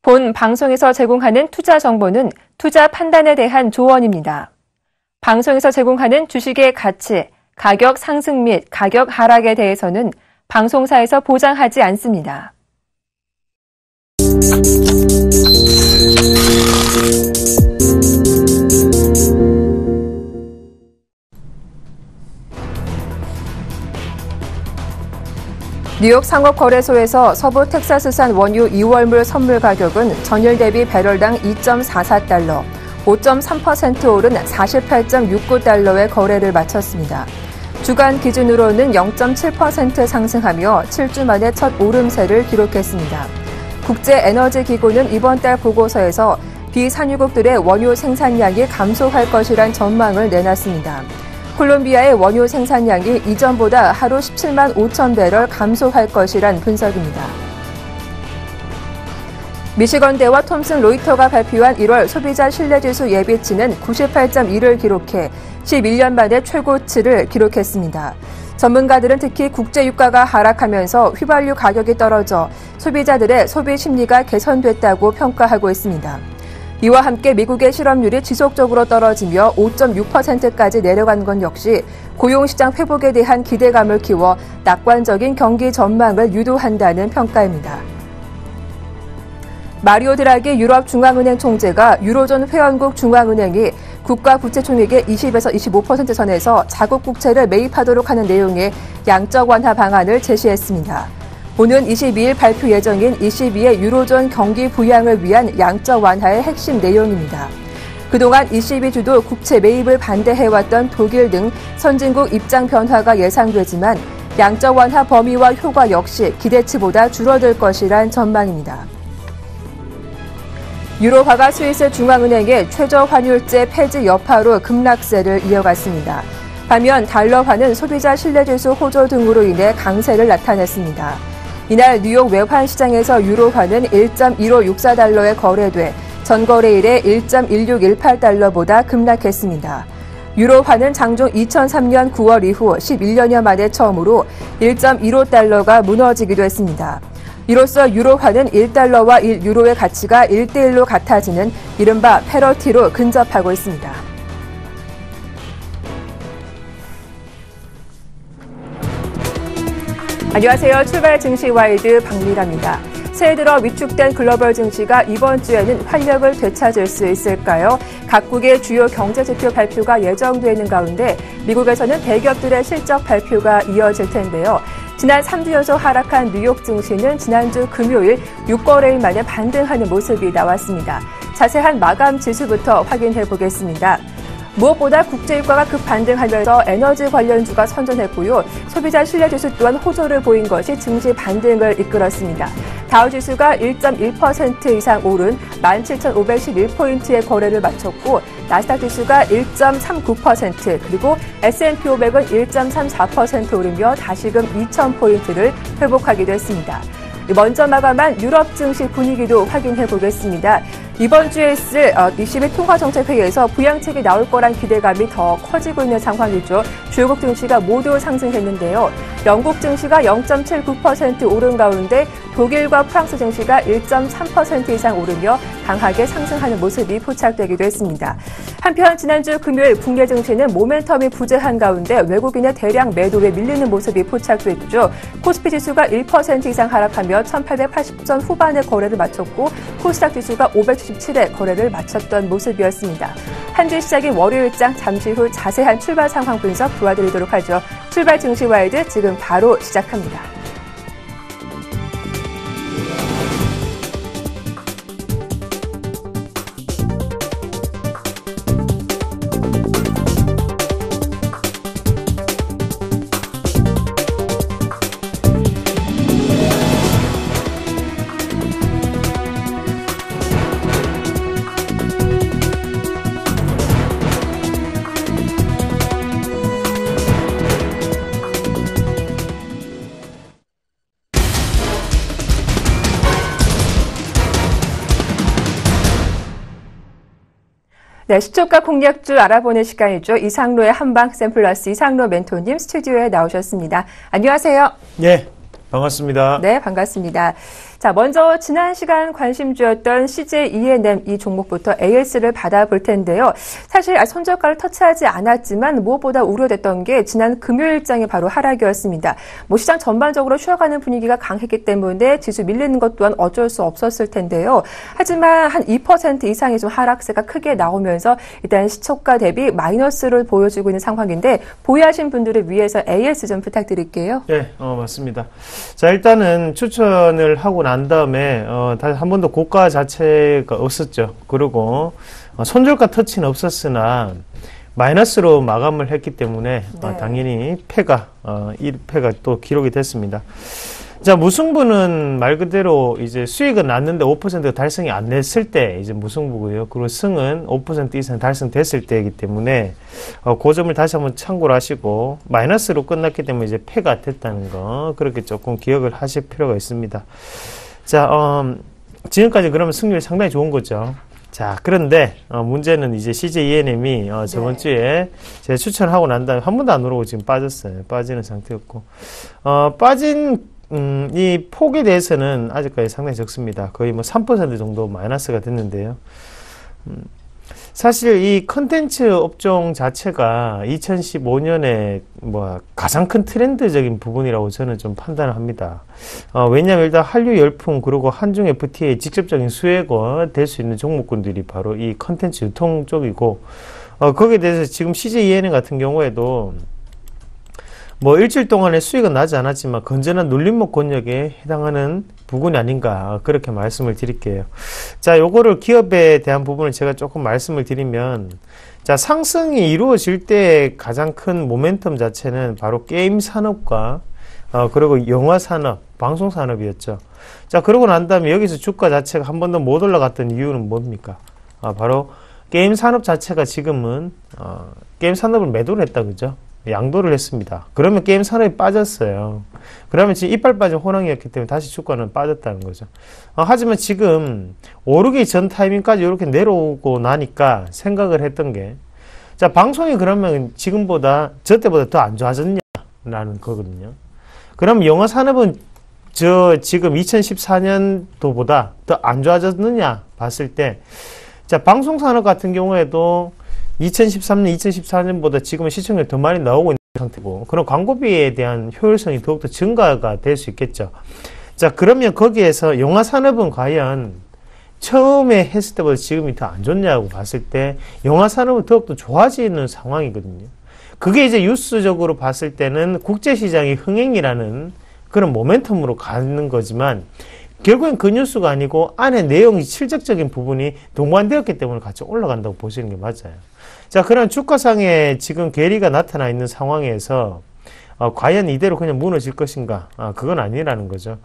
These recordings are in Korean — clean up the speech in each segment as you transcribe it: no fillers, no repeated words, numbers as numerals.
본 방송에서 제공하는 투자 정보는 투자 판단에 대한 조언입니다. 방송에서 제공하는 주식의 가치, 가격 상승 및 가격 하락에 대해서는 방송사에서 보장하지 않습니다. 뉴욕 상업거래소에서 서부 텍사스산 원유 2월물 선물 가격은 전일 대비 배럴당 2.44달러, 5.3% 오른 48.69달러의 거래를 마쳤습니다. 주간 기준으로는 0.7% 상승하며 7주 만에 첫 오름세를 기록했습니다. 국제에너지기구는 이번 달 보고서에서 비산유국들의 원유 생산량이 감소할 것이란 전망을 내놨습니다. 콜롬비아의 원유 생산량이 이전보다 하루 17만 5천 배럴 감소할 것이란 분석입니다. 미시건대와 톰슨 로이터가 발표한 1월 소비자 신뢰지수 예비치는 98.1을 기록해 11년 만에 최고치를 기록했습니다. 전문가들은 특히 국제유가가 하락하면서 휘발유 가격이 떨어져 소비자들의 소비 심리가 개선됐다고 평가하고 있습니다. 이와 함께 미국의 실업률이 지속적으로 떨어지며 5.6%까지 내려간 건 역시 고용시장 회복에 대한 기대감을 키워 낙관적인 경기 전망을 유도한다는 평가입니다. 마리오 드라기 유럽 중앙은행 총재가 유로존 회원국 중앙은행이 국가 부채 총액의 20에서 25% 선에서 자국 국채를 매입하도록 하는 내용의 양적 완화 방안을 제시했습니다. 오는 22일 발표 예정인 22의 유로존 경기 부양을 위한 양적 완화의 핵심 내용입니다. 그동안 22주도 국채 매입을 반대해왔던 독일 등 선진국 입장 변화가 예상되지만 양적 완화 범위와 효과 역시 기대치보다 줄어들 것이란 전망입니다. 유로화가 스위스 중앙은행의 최저 환율제 폐지 여파로 급락세를 이어갔습니다. 반면 달러화는 소비자 신뢰지수 호조 등으로 인해 강세를 나타냈습니다. 이날 뉴욕 외환시장에서 유로화는 1.1564달러에 거래돼 전거래일에 1.1618달러보다 급락했습니다. 유로화는 장중 2003년 9월 이후 11년여 만에 처음으로 1.15달러가 무너지기도 했습니다. 이로써 유로화는 1달러와 1유로의 가치가 1대1로 같아지는 이른바 패러티로 근접하고 있습니다. 안녕하세요. 출발 증시 와이드 박미라입니다. 새해 들어 위축된 글로벌 증시가 이번 주에는 활력을 되찾을 수 있을까요? 각국의 주요 경제 지표 발표가 예정되는 가운데 미국에서는 대기업들의 실적 발표가 이어질 텐데요. 지난 3주 연속 하락한 뉴욕 증시는 지난주 금요일 6거래일 만에 반등하는 모습이 나왔습니다. 자세한 마감 지수부터 확인해 보겠습니다. 무엇보다 국제유가가 급반등하면서 에너지 관련주가 선전했고요. 소비자 신뢰지수 또한 호조를 보인 것이 증시 반등을 이끌었습니다. 다우지수가 1.1% 이상 오른 17,511포인트의 거래를 마쳤고 나스닥 지수가 1.39% 그리고 S&P 500은 1.34% 오르며 다시금 2,000포인트를 회복하기도 했습니다. 먼저 마감한 유럽 증시 분위기도 확인해 보겠습니다. 이번 주에 있을 22 통화정책회의에서 부양책이 나올 거란 기대감이 더 커지고 있는 상황이죠. 주요국 증시가 모두 상승했는데요. 영국 증시가 0.79% 오른 가운데 독일과 프랑스 증시가 1.3% 이상 오르며 강하게 상승하는 모습이 포착되기도 했습니다. 한편 지난주 금요일 국내 증시는 모멘텀이 부재한 가운데 외국인의 대량 매도에 밀리는 모습이 포착됐죠. 코스피 지수가 1% 이상 하락하며 1880선 후반의 거래를 마쳤고 코스닥 지수가 577의 거래를 마쳤던 모습이었습니다. 한 주 시작인 월요일장 잠시 후 자세한 출발 상황 분석 도와드리도록 하죠. 출발 증시 와이드 지금 바로 시작합니다. 네, 시초가 공략주 알아보는 시간이죠. 이상로의 한방 샘플러스 이상로 멘토님 스튜디오에 나오셨습니다. 안녕하세요. 네, 반갑습니다. 네, 반갑습니다. 자, 먼저 지난 시간 관심주였던 CJ E&M 이 종목부터 AS를 받아볼 텐데요. 사실 손절가를 터치하지 않았지만 무엇보다 우려됐던 게 지난 금요일장의 바로 하락이었습니다. 시장 전반적으로 쉬어가는 분위기가 강했기 때문에 지수 밀리는 것 또한 어쩔 수 없었을 텐데요. 하지만 한 2% 이상의 좀 하락세가 크게 나오면서 일단 시초가 대비 마이너스를 보여주고 있는 상황인데 보유하신 분들을 위해서 AS 좀 부탁드릴게요. 네, 맞습니다. 자, 일단은 추천을 하고 난 다음에 다시 한 번도 고가 자체가 없었죠. 그리고 손절가 터치는 없었으나 마이너스로 마감을 했기 때문에 네. 당연히 패가 1패가 또 기록이 됐습니다. 자, 무승부는 말 그대로 이제 수익은 났는데 5% 달성이 안 됐을 때 이제 무승부고요. 그리고 승은 5% 이상 달성됐을 때이기 때문에 그 점을 다시 한번 참고를 하시고 마이너스로 끝났기 때문에 이제 패가 됐다는 거 그렇게 조금 기억을 하실 필요가 있습니다. 자, 지금까지 그러면 승률이 상당히 좋은 거죠. 자, 그런데 문제는 이제 CJ E&M이 저번 주에 제가 추천하고 난 다음에 한 번도 안 오르고 지금 빠졌어요. 빠지는 상태였고 빠진 이 폭에 대해서는 아직까지 상당히 적습니다. 거의 3% 정도 마이너스가 됐는데요. 사실 이 컨텐츠 업종 자체가 2015년에 가장 큰 트렌드적인 부분이라고 저는 좀 판단을 합니다. 왜냐하면 일단 한류 열풍 그리고 한중 FTA의 직접적인 수혜가 될 수 있는 종목군들이 바로 이 컨텐츠 유통 쪽이고 거기에 대해서 지금 CJ E&M 같은 경우에도 일주일 동안의 수익은 나지 않았지만 건전한 눌림목 권역에 해당하는 부분이 아닌가 그렇게 말씀을 드릴게요. 자, 요거를 기업에 대한 부분을 제가 조금 말씀을 드리면 자, 상승이 이루어질 때 가장 큰 모멘텀 자체는 바로 게임 산업과 그리고 영화 산업, 방송 산업이었죠. 자, 그러고 난 다음에 여기서 주가 자체가 한 번도 못 올라갔던 이유는 뭡니까? 바로 게임 산업 자체가 지금은 게임 산업을 매도를 했다 그죠? 양도를 했습니다. 그러면 게임 산업이 빠졌어요. 그러면 지금 이빨 빠진 호랑이였기 때문에 다시 주가는 빠졌다는 거죠. 하지만 지금 오르기 전 타이밍까지 이렇게 내려오고 나니까 생각을 했던 게 자, 방송이 그러면 지금보다 저 때보다 더 안 좋아졌냐라는 거거든요. 그럼 영화 산업은 지금 2014년도보다 더 안 좋아졌느냐 봤을 때 자, 방송 산업 같은 경우에도 2013년, 2014년보다 지금은 시청률이 더 많이 나오고 있는 상태고 그런 광고비에 대한 효율성이 더욱더 증가가 될 수 있겠죠. 자, 그러면 거기에서 영화 산업은 과연 처음에 했을 때보다 지금이 더 안 좋냐고 봤을 때 영화 산업은 더욱더 좋아지는 상황이거든요. 그게 이제 뉴스적으로 봤을 때는 국제시장의 흥행이라는 그런 모멘텀으로 가는 거지만 결국엔 그 뉴스가 아니고 안에 내용이 실적적인 부분이 동반되었기 때문에 같이 올라간다고 보시는 게 맞아요. 자, 그런 주가상에 지금 괴리가 나타나 있는 상황에서 과연 이대로 그냥 무너질 것인가? 그건 아니라는 거죠.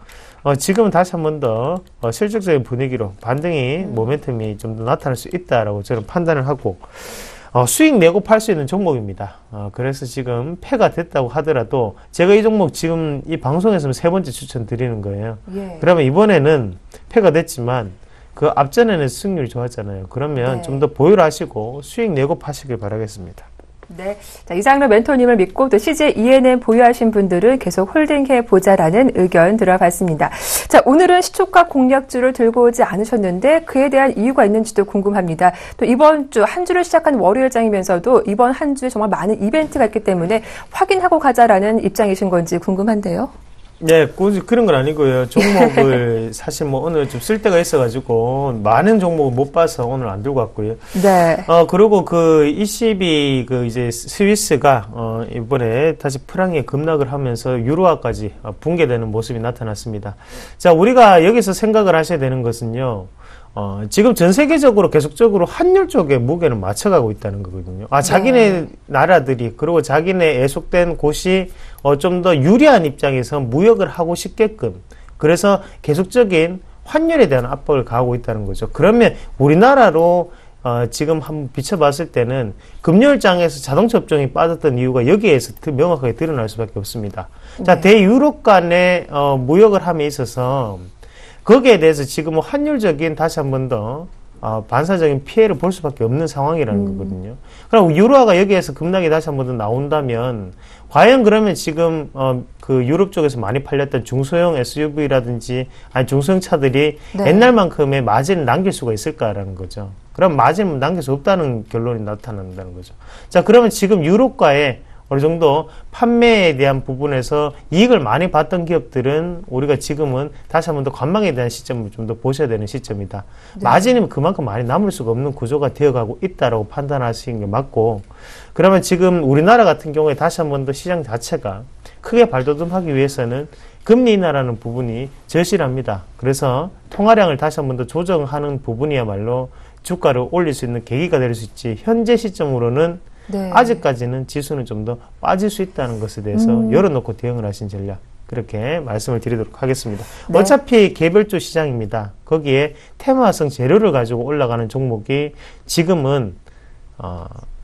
지금은 다시 한 번 더 실질적인 분위기로 반등이 모멘텀이 좀 더 나타날 수 있다라고 저는 판단을 하고 수익 내고 팔 수 있는 종목입니다. 그래서 지금 패가 됐다고 하더라도 제가 이 종목 지금 이 방송에서는 3번째 추천드리는 거예요. 예. 그러면 이번에는 패가 됐지만 그 앞전에는 수익률이 좋았잖아요. 그러면 네. 좀 더 보유를 하시고 수익 내고 파시길 바라겠습니다. 네. 자, 이상로 멘토님을 믿고 또 CJ E&M 보유하신 분들은 계속 홀딩해 보자라는 의견 들어봤습니다. 자, 오늘은 시초가 공략주를 들고 오지 않으셨는데 그에 대한 이유가 있는지도 궁금합니다. 또 이번 주 한 주를 시작한 월요일장이면서도 이번 한 주에 정말 많은 이벤트가 있기 때문에 확인하고 가자라는 입장이신 건지 궁금한데요. 네, 굳이 그런 건 아니고요. 종목을 사실 오늘 좀 쓸 데가 있어가지고 많은 종목을 못 봐서 오늘 안 들고 왔고요. 네. 그리고 그 ECB 이제 스위스가 이번에 다시 프랑에 급락을 하면서 유로화까지 붕괴되는 모습이 나타났습니다. 자, 우리가 여기서 생각을 하셔야 되는 것은요. 지금 전 세계적으로 계속적으로 환율 쪽에 무게를 맞춰가고 있다는 거거든요. 자기네 나라들이, 그리고 자기네 애속된 곳이 좀 더 유리한 입장에서 무역을 하고 싶게끔, 그래서 계속적인 환율에 대한 압박을 가하고 있다는 거죠. 그러면 우리나라로 지금 한번 비춰봤을 때는 금요일장에서 자동차 업종이 빠졌던 이유가 여기에서 명확하게 드러날 수밖에 없습니다. 네. 자, 대유럽 간의 무역을 함에 있어서 거기에 대해서 지금 환율적인 다시 한 번 더 반사적인 피해를 볼 수밖에 없는 상황이라는 거거든요. 그럼 유로화가 여기에서 급락이 다시 한 번 더 나온다면 과연 그러면 지금 그 유럽 쪽에서 많이 팔렸던 중소형 SUV라든지 아니 중소형 차들이 네. 옛날만큼의 마진을 남길 수가 있을까라는 거죠. 그럼 마진을 남길 수 없다는 결론이 나타난다는 거죠. 자, 그러면 지금 유럽과의 어느 정도 판매에 대한 부분에서 이익을 많이 봤던 기업들은 우리가 지금은 다시 한 번 더 관망에 대한 시점을 좀 더 보셔야 되는 시점이다. 네. 마진이 그만큼 많이 남을 수가 없는 구조가 되어가고 있다라고 판단하시는 게 맞고, 그러면 지금 우리나라 같은 경우에 다시 한 번 더 시장 자체가 크게 발돋움하기 위해서는 금리 인하라는 부분이 절실합니다. 그래서 통화량을 다시 한 번 더 조정하는 부분이야말로 주가를 올릴 수 있는 계기가 될 수 있지, 현재 시점으로는 네. 아직까지는 지수는 좀 더 빠질 수 있다는 것에 대해서 열어놓고 대응을 하신 전략, 그렇게 말씀을 드리도록 하겠습니다. 네. 어차피 개별주 시장입니다. 거기에 테마성 재료를 가지고 올라가는 종목이 지금은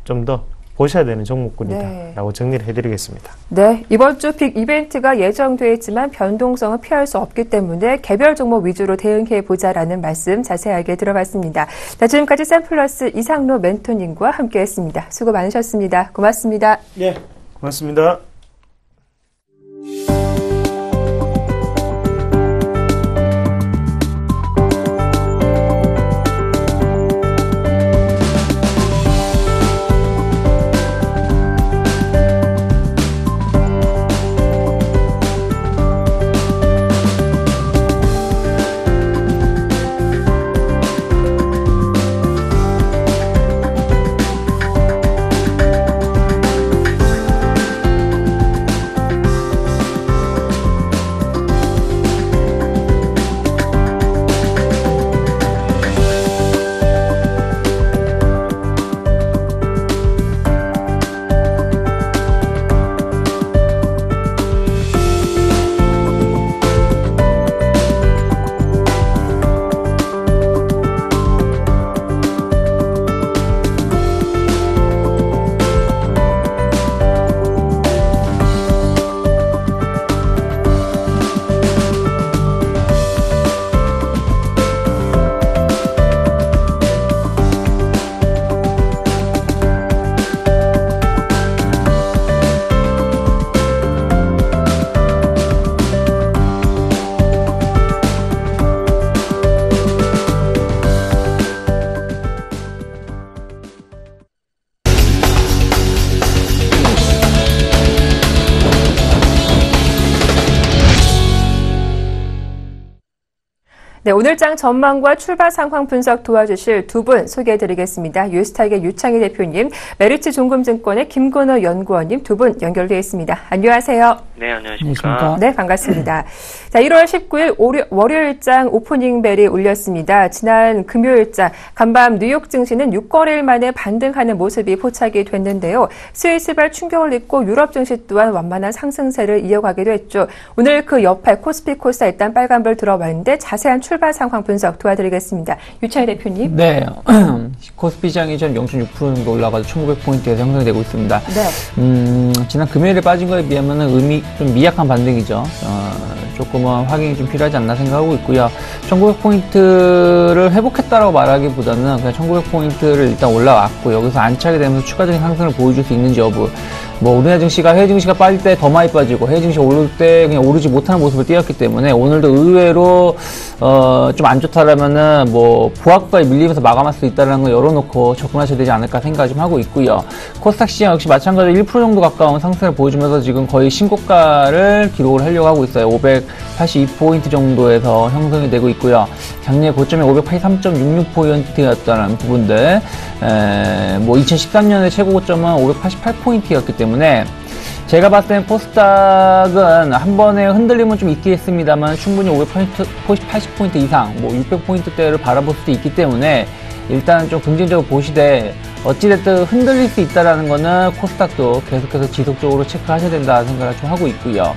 좀 더 보셔야 되는 종목군이다 네. 라고 정리를 해드리겠습니다. 네, 이번 주 빅 이벤트가 예정돼 있지만 변동성은 피할 수 없기 때문에 개별 종목 위주로 대응해보자라는 말씀 자세하게 들어봤습니다. 자, 지금까지 샘플러스 이상로 멘토님과 함께했습니다. 수고 많으셨습니다. 고맙습니다. 네, 고맙습니다. 네, 오늘장 전망과 출발 상황 분석 도와주실 두 분 소개해드리겠습니다. 유스탁의 유창희 대표님, 메리츠 종금증권의 김건호 연구원님 두 분 연결되어 있습니다. 안녕하세요. 네, 안녕하십니까. 네, 반갑습니다. 자, 1월 19일 월요일장 오프닝 벨이 울렸습니다. 지난 금요일장 간밤 뉴욕 증시는 6거래일 만에 반등하는 모습이 포착이 됐는데요. 스위스발 충격을 입고 유럽 증시 또한 완만한 상승세를 이어가기도 했죠. 오늘 그 옆에 코스피 코스닥 일단 빨간불 들어왔는데 자세한 출발 상황 분석 도와드리겠습니다. 유창희 대표님. 네. 코스피 시장이 전 0.6% 정도 올라가서 1900포인트에서 형성되고 있습니다. 네. 지난 금요일에 빠진 거에 비하면 좀 미약한 반등이죠. 조금은 확인이 좀 필요하지 않나 생각하고 있고요. 1900포인트를 회복했다라고 말하기보다는 그냥 1900포인트를 일단 올라왔고 여기서 안착이 되면서 추가적인 상승을 보여줄 수 있는지 여부. 우리나라 증시가 해외 증시가 빠질 때 더 많이 빠지고 해외 증시가 오를 때 그냥 오르지 못하는 모습을 띄었기 때문에 오늘도 의외로 좀 안 좋다라면은 부합과에 밀리면서 마감할 수 있다는 걸 열어놓고 접근하셔야 되지 않을까 생각을 좀 하고 있고요. 코스닥 시장 역시 마찬가지로 1% 정도 가까운 상승을 보여주면서 지금 거의 신고가를 기록을 하려고 하고 있어요. 582포인트 정도에서 형성이 되고 있고요. 작년 고점이 583.66포인트였다는 부분들, 2013년의 최고 고점은 588포인트였기 때문에 제가 봤을 때는 코스닥은 한 번에 흔들림은 좀 있긴 했습니다만 충분히 580포인트 이상, 600포인트대를 바라볼 수도 있기 때문에 일단 좀 긍정적으로 보시되 어찌됐든 흔들릴 수 있다는 거는 코스닥도 계속해서 지속적으로 체크하셔야 된다 생각을 좀 하고 있고요.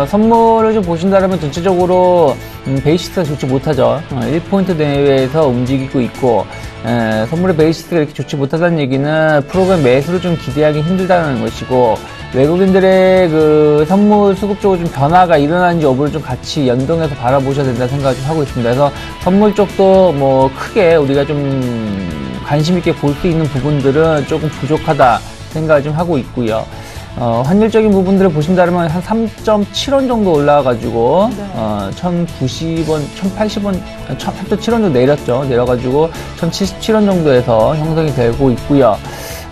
선물을 좀 보신다면 전체적으로 베이시스가 좋지 못하죠. 1포인트 내외에서 움직이고 있고 선물의 베이시스가 이렇게 좋지 못하다는 얘기는 프로그램 매수를 좀 기대하기 힘들다는 것이고 외국인들의 그 선물 수급 쪽으로 좀 변화가 일어나는지 여부를 좀 같이 연동해서 바라보셔야 된다는 생각을 좀 하고 있습니다. 그래서 선물 쪽도 뭐 크게 우리가 좀 관심 있게 볼 수 있는 부분들은 조금 부족하다 생각을 좀 하고 있고요. 환율적인 부분들을 보신다면 한 3.7원 정도 올라와가지고, 1,090원, 1,080원, 3.7원 정도 내렸죠. 내려가지고 1,077원 정도에서 형성이 되고 있고요.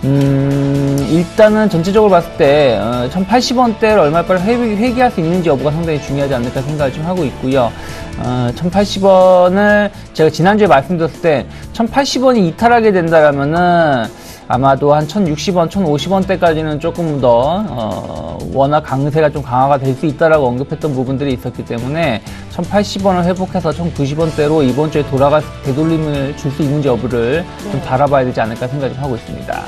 일단은 전체적으로 봤을 때 1,080원대를 얼마 빨리 회귀할 수 있는지 여부가 상당히 중요하지 않을까 생각을 좀 하고 있고요. 1,080원을 제가 지난주에 말씀드렸을 때 1,080원이 이탈하게 된다라면은 아마도 한 1,060원, 1,050원대까지는 조금 더 워낙 강세가 좀 강화가 될 수 있다라고 언급했던 부분들이 있었기 때문에 1,080원을 회복해서 1,090원대로 이번 주에 되돌림을 줄 수 있는지 여부를 좀 바라봐야 되지 않을까 생각 좀 하고 있습니다.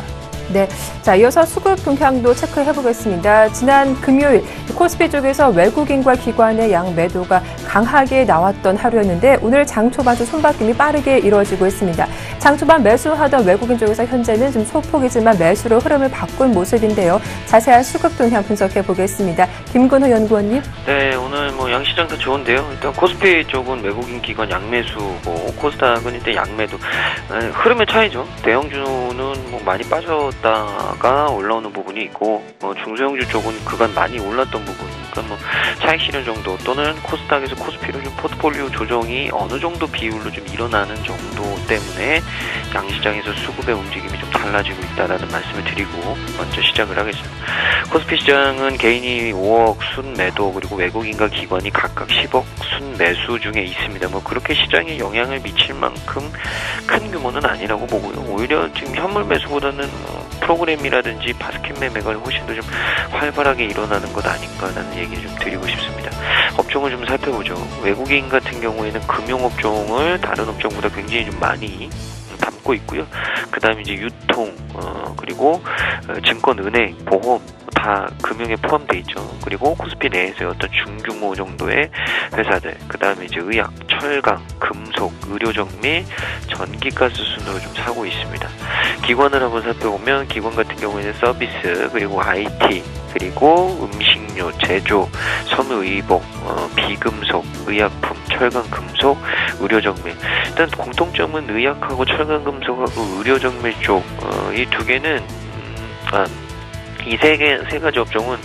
네, 자 이어서 수급 동향도 체크해 보겠습니다. 지난 금요일 코스피 쪽에서 외국인과 기관의 양 매도가 강하게 나왔던 하루였는데 오늘 장 초반 좀 손바뀜이 빠르게 이루어지고 있습니다. 장 초반 매수하던 외국인 쪽에서 현재는 좀 소폭이지만 매수로 흐름을 바꾼 모습인데요. 자세한 수급 동향 분석해 보겠습니다. 김근호 연구원님. 네, 오늘 뭐 양시장 다 좋은데요. 일단 코스피 쪽은 외국인 기관 양매수고 코스닥은 일단 양매도. 흐름의 차이죠. 대형주는 뭐 많이 빠졌다가 올라오는 부분이 있고 중소형주 쪽은 그간 많이 올랐던 부분. 그러니까 뭐 차익 실현 정도 또는 코스닥에서 코스피로 좀 포트폴리오 조정이 어느 정도 비율로 좀 일어나는 정도 때문에 양시장에서 수급의 움직임이 좀 달라지고 있다라는 말씀을 드리고 먼저 시작을 하겠습니다. 코스피 시장은 개인이 5억 순매도 그리고 외국인과 기관이 각각 10억 순매수 중에 있습니다. 뭐 그렇게 시장에 영향을 미칠 만큼 큰 규모는 아니라고 보고요. 오히려 지금 현물 매수보다는 프로그램이라든지 바스켓 매매가 훨씬 더 좀 활발하게 일어나는 것 아닌가라는 얘기를 좀 드리고 싶습니다. 업종을 좀 살펴보죠. 외국인 같은 경우에는 금융업종을 다른 업종보다 굉장히 좀 많이 담고 있고요. 그 다음에 이제 유통, 그리고 증권, 은행, 보험 다 금융에 포함되어 있죠. 그리고 코스피 내에서의 어떤 중규모 정도의 회사들, 그 다음에 이제 의약, 철강, 금속, 의료정밀, 전기가스 순으로 좀 사고 있습니다. 기관을 한번 살펴보면 기관 같은 경우에는 서비스, 그리고 IT, 그리고 음식료, 제조, 섬유의복, 비금속, 의약품, 철강금속, 의료정밀. 일단 공통점은 의약하고 철강금속하고 의료정밀 쪽, 이 두 개는 이 세 가지 업종은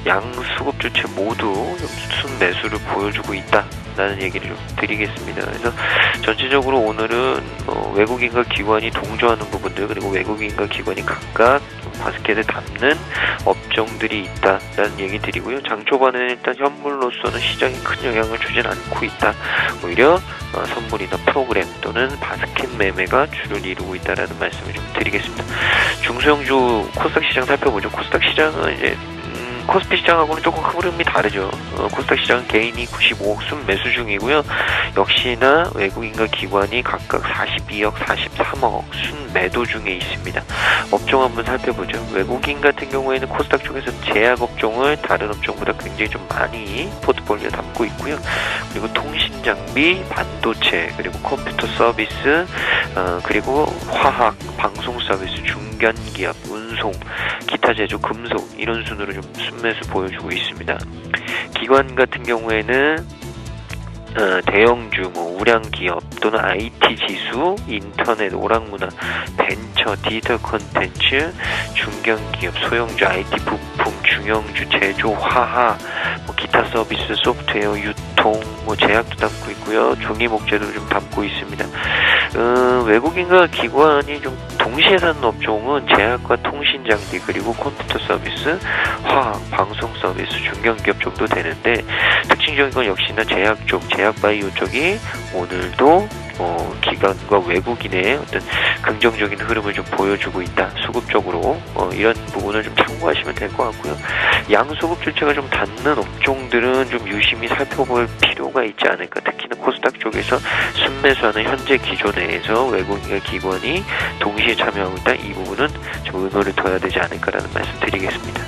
양수급 주체 모두 순매수를 보여주고 있다라는 얘기를 좀 드리겠습니다. 그래서 전체적으로 오늘은 외국인과 기관이 동조하는 부분들 그리고 외국인과 기관이 각각 바스켓에 담는 업종들이 있다라는 얘기 드리고요. 장 초반에는 일단 현물로서는 시장에 큰 영향을 주진 않고 있다. 오히려 선물이나 프로그램 또는 바스켓 매매가 주를 이루고 있다라는 말씀을 좀 드리겠습니다. 중소형주 코스닥 시장 살펴보죠. 코스닥 시장은 이제 코스피 시장하고는 조금 흐름이 다르죠. 코스닥 시장은 개인이 95억 순 매수 중이고요. 역시나 외국인과 기관이 각각 42억, 43억 순 매도 중에 있습니다. 업종 한번 살펴보죠. 외국인 같은 경우에는 코스닥 쪽에서 제약업종을 다른 업종보다 굉장히 좀 많이 포트폴리오에 담고 있고요. 그리고 통신장비, 반도체, 그리고 컴퓨터 서비스, 그리고 화학, 방송 서비스, 중견기업, 운송, 기타 제조, 금속 이런 순으로 좀 순매수 보여주고 있습니다. 기관 같은 경우에는 대형주, 우량 기업 또는 IT 지수, 인터넷, 오락문화, 벤처, 디지털 콘텐츠, 중견기업, 소형주, IT 부품, 중형주, 제조, 화학, 기타 서비스, 소프트웨어, 유통, 제약도 담고 있고요. 종이 목재도 좀 담고 있습니다. 외국인과 기관이 좀 동시에 사는 업종은 제약과 통신 장비 그리고 컴퓨터 서비스, 화학, 방송 서비스, 중견기업 정도 되는데 특징적인 건 역시나 제약 쪽, 제약 바이오 쪽이 오늘도 기관과 외국인의 어떤 긍정적인 흐름을 좀 보여주고 있다. 수급적으로 이런 부분을 좀 참고하시면 될 것 같고요. 양수급 주체가 좀 닿는 업종들은 좀 유심히 살펴볼 필요가 있지 않을까. 특히나 코스닥 쪽에서 순매수하는 현재 기조 내에서 외국인과 기관이 동시에 참여하고 있다. 이 부분은 좀 의논을 둬야 되지 않을까라는 말씀 드리겠습니다.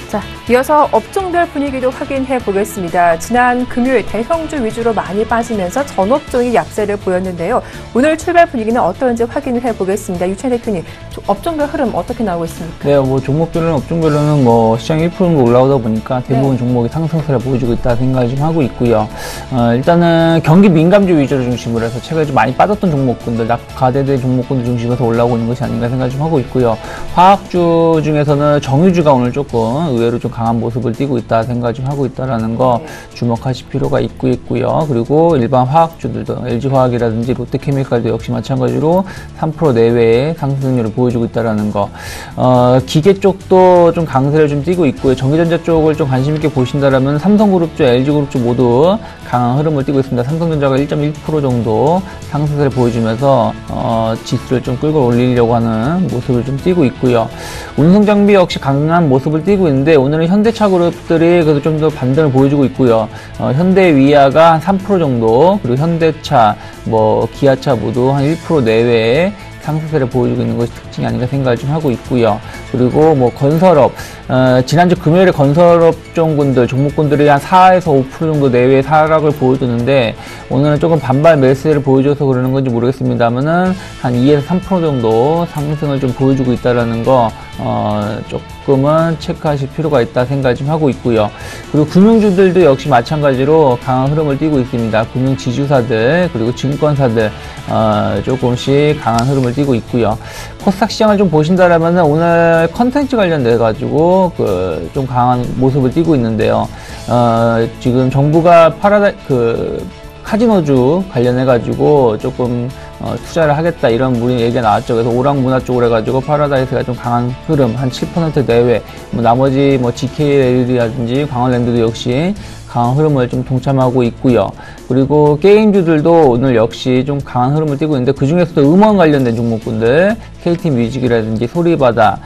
자, 이어서 업종별 분위기도 확인해 보겠습니다. 지난 금요일 대형주 위주로 많이 빠지면서 전업종이 약세를 보였는데요. 오늘 출발 분위기는 어떤지 확인을 해 보겠습니다. 유채 대표님, 업종별 흐름 어떻게 나오고 있습니까? 네, 뭐 종목별로는 업종별로는 시장 1% 정도 올라오다 보니까 대부분 종목이 상승세를 보여주고 있다 생각을 좀 하고 있고요. 일단은 경기 민감주 위주로 중심으로 해서 최근에 좀 많이 빠졌던 종목군들, 가대된 종목군들 중심에서 올라오고 있는 것이 아닌가 생각을 좀 하고 있고요. 화학주 중에서는 정유주가 오늘 조금 의외로 좀 강한 모습을 띠고 있다 생각을 좀 하고 있다라는 거 주목하실 필요가 있고요. 그리고 일반 화학주들도 LG화학이라든지 롯데케미칼도 역시 마찬가지로 3% 내외의 상승률을 보여주고 있다라는 거. 기계 쪽도 좀 강세를 좀 띠고 있고요. 전기전자 쪽을 좀 관심 있게 보신다라면 삼성그룹주, LG그룹주 모두 강한 흐름을 띠고 있습니다. 삼성전자가 1.1% 정도 상승세를 보여주면서 지수를 좀 끌고 올리려고 하는 모습을 좀 띠고 있고요. 운송장비 역시 강한 모습을 띠고 있는데 오늘은 현대차 그룹들이 그래도 좀 더 반등을 보여주고 있고요. 현대위아가 한 3% 정도, 그리고 현대차, 기아차 모두 한 1% 내외의 상승세를 보여주고 있는 것이 특징이 아닌가 생각을 좀 하고 있고요. 그리고 건설업, 지난주 금요일에 건설업종군들, 종목군들이 한 4에서 5% 정도 내외의 하락을 보여주는데 오늘은 조금 반발 매수세를 보여줘서 그러는 건지 모르겠습니다만은 한 2에서 3% 정도 상승을 좀 보여주고 있다라는 거 조금은 체크하실 필요가 있다 생각을 좀 하고 있고요. 그리고 금융주들도 역시 마찬가지로 강한 흐름을 띠고 있습니다. 금융지주사들 그리고 증권사들 조금씩 강한 흐름을 띠고 있고요. 코스닥 시장을 좀 보신다라면은 오늘 컨텐츠 관련돼 가지고 좀 강한 모습을 띠고 있는데요. 지금 정부가 카지노주 관련해 가지고 조금 투자를 하겠다 이런 얘기가 나왔죠. 그래서 오락문화 쪽으로 해가지고 파라다이스가 좀 강한 흐름 한 7% 내외, 나머지 GKL이라든지 광원랜드도 역시 강한 흐름을 좀 동참하고 있고요. 그리고 게임주들도 오늘 역시 좀 강한 흐름을 띠고 있는데 그 중에서도 음원 관련된 종목군들, KT뮤직이라든지 소리바다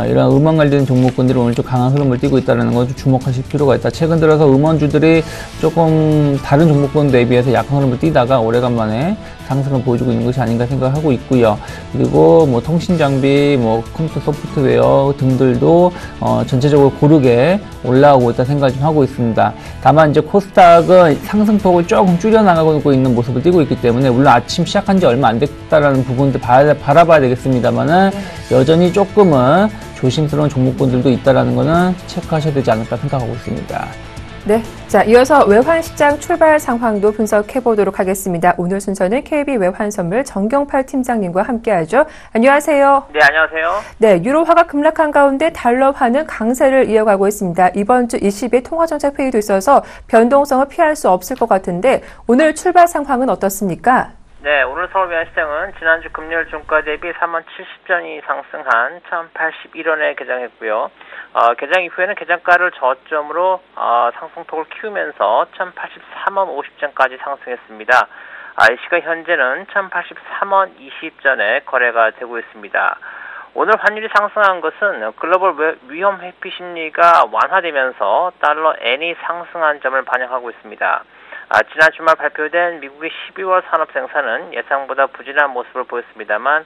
이런 음원 관련된 종목군들이 오늘 좀 강한 흐름을 띠고 있다는 거 좀 주목하실 필요가 있다. 최근 들어서 음원주들이 조금 다른 종목군 대비해서 약한 흐름을 띠다가 오래간만에 상승을 보여주고 있는 것이 아닌가 생각하고 있고요. 그리고 통신장비, 컴퓨터 소프트웨어 등들도 전체적으로 고르게 올라오고 있다 생각을 좀 하고 있습니다. 다만 이제 코스닥은 상승폭을 조금 줄여나가고 있는 모습을 띠고 있기 때문에 물론 아침 시작한 지 얼마 안 됐다라는 부분들 바라봐야 되겠습니다만은 여전히 조금은 조심스러운 종목군들도 있다라는 거는 체크하셔야 되지 않을까 생각하고 있습니다. 네, 자 이어서 외환시장 출발 상황도 분석해 보도록 하겠습니다. 오늘 순서는 KB 외환선물 정경팔 팀장님과 함께하죠. 안녕하세요. 네, 안녕하세요. 네, 유로화가 급락한 가운데 달러화는 강세를 이어가고 있습니다. 이번 주 20일 통화정책 회의도 있어서 변동성을 피할 수 없을 것 같은데 오늘 출발 상황은 어떻습니까? 네, 오늘 서울 외환시장은 지난주 금요일 종가 대비 3만 70전이 상승한 1,081원에 개장했고요. 개장 이후에는 개장가를 저점으로 상승폭을 키우면서 1,083원 50전까지 상승했습니다. 이 시각 현재는 1,083원 20전에 거래가 되고 있습니다. 오늘 환율이 상승한 것은 글로벌 위험 회피 심리가 완화되면서 달러 엔이 상승한 점을 반영하고 있습니다. 지난 주말 발표된 미국의 12월 산업 생산은 예상보다 부진한 모습을 보였습니다만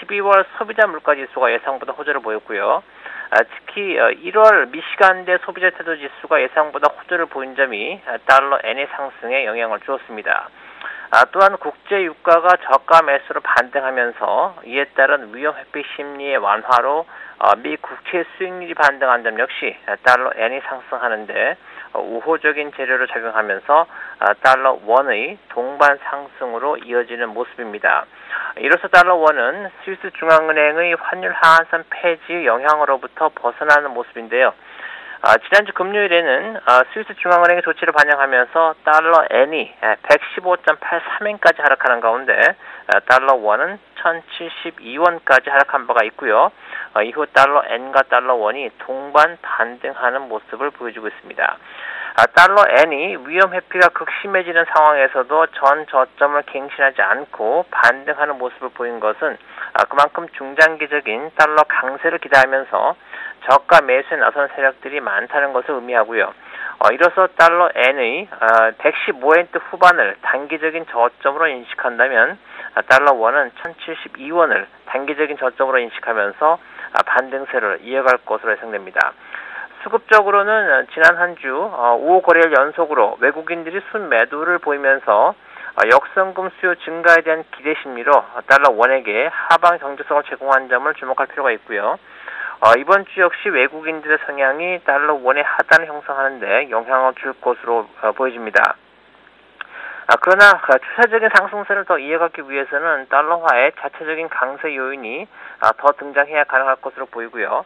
12월 소비자 물가지수가 예상보다 호조를 보였고요. 특히 1월 미시간대 소비자 태도 지수가 예상보다 호조를 보인 점이 달러 엔의 상승에 영향을 주었습니다. 또한 국제 유가가 저가 매수로 반등하면서 이에 따른 위험 회피 심리의 완화로 미 국채 수익률이 반등한 점 역시 달러 엔이 상승하는데 우호적인 재료로 작용하면서 달러 원의 동반 상승으로 이어지는 모습입니다. 이로써 달러 원은 스위스 중앙은행의 환율 하한선 폐지의 영향으로부터 벗어나는 모습인데요. 지난주 금요일에는 스위스 중앙은행의 조치를 반영하면서 달러 엔이 115.83엔까지 하락하는 가운데 달러 원은 1072원까지 하락한 바가 있고요. 이후 달러 엔과 달러 원이 동반 반등하는 모습을 보여주고 있습니다. 달러 엔이 위험 회피가 극심해지는 상황에서도 전 저점을 갱신하지 않고 반등하는 모습을 보인 것은 그만큼 중장기적인 달러 강세를 기대하면서 저가 매수에 나선 세력들이 많다는 것을 의미하고요. 이로써 달러 엔의 115엔 후반을 단기적인 저점으로 인식한다면 달러 원은 1072원을 단기적인 저점으로 인식하면서 반등세를 이어갈 것으로 예상됩니다. 수급적으로는 지난 한 주 5거래일 연속으로 외국인들이 순매도를 보이면서 역성금 수요 증가에 대한 기대 심리로 달러 원에게 하방 경제성을 제공한 점을 주목할 필요가 있고요. 이번 주 역시 외국인들의 성향이 달러 원의 하단을 형성하는 데 영향을 줄 것으로 보여집니다. 그러나 추세적인 상승세를 더 이어가기 위해서는 달러화의 자체적인 강세 요인이 더 등장해야 가능할 것으로 보이고요.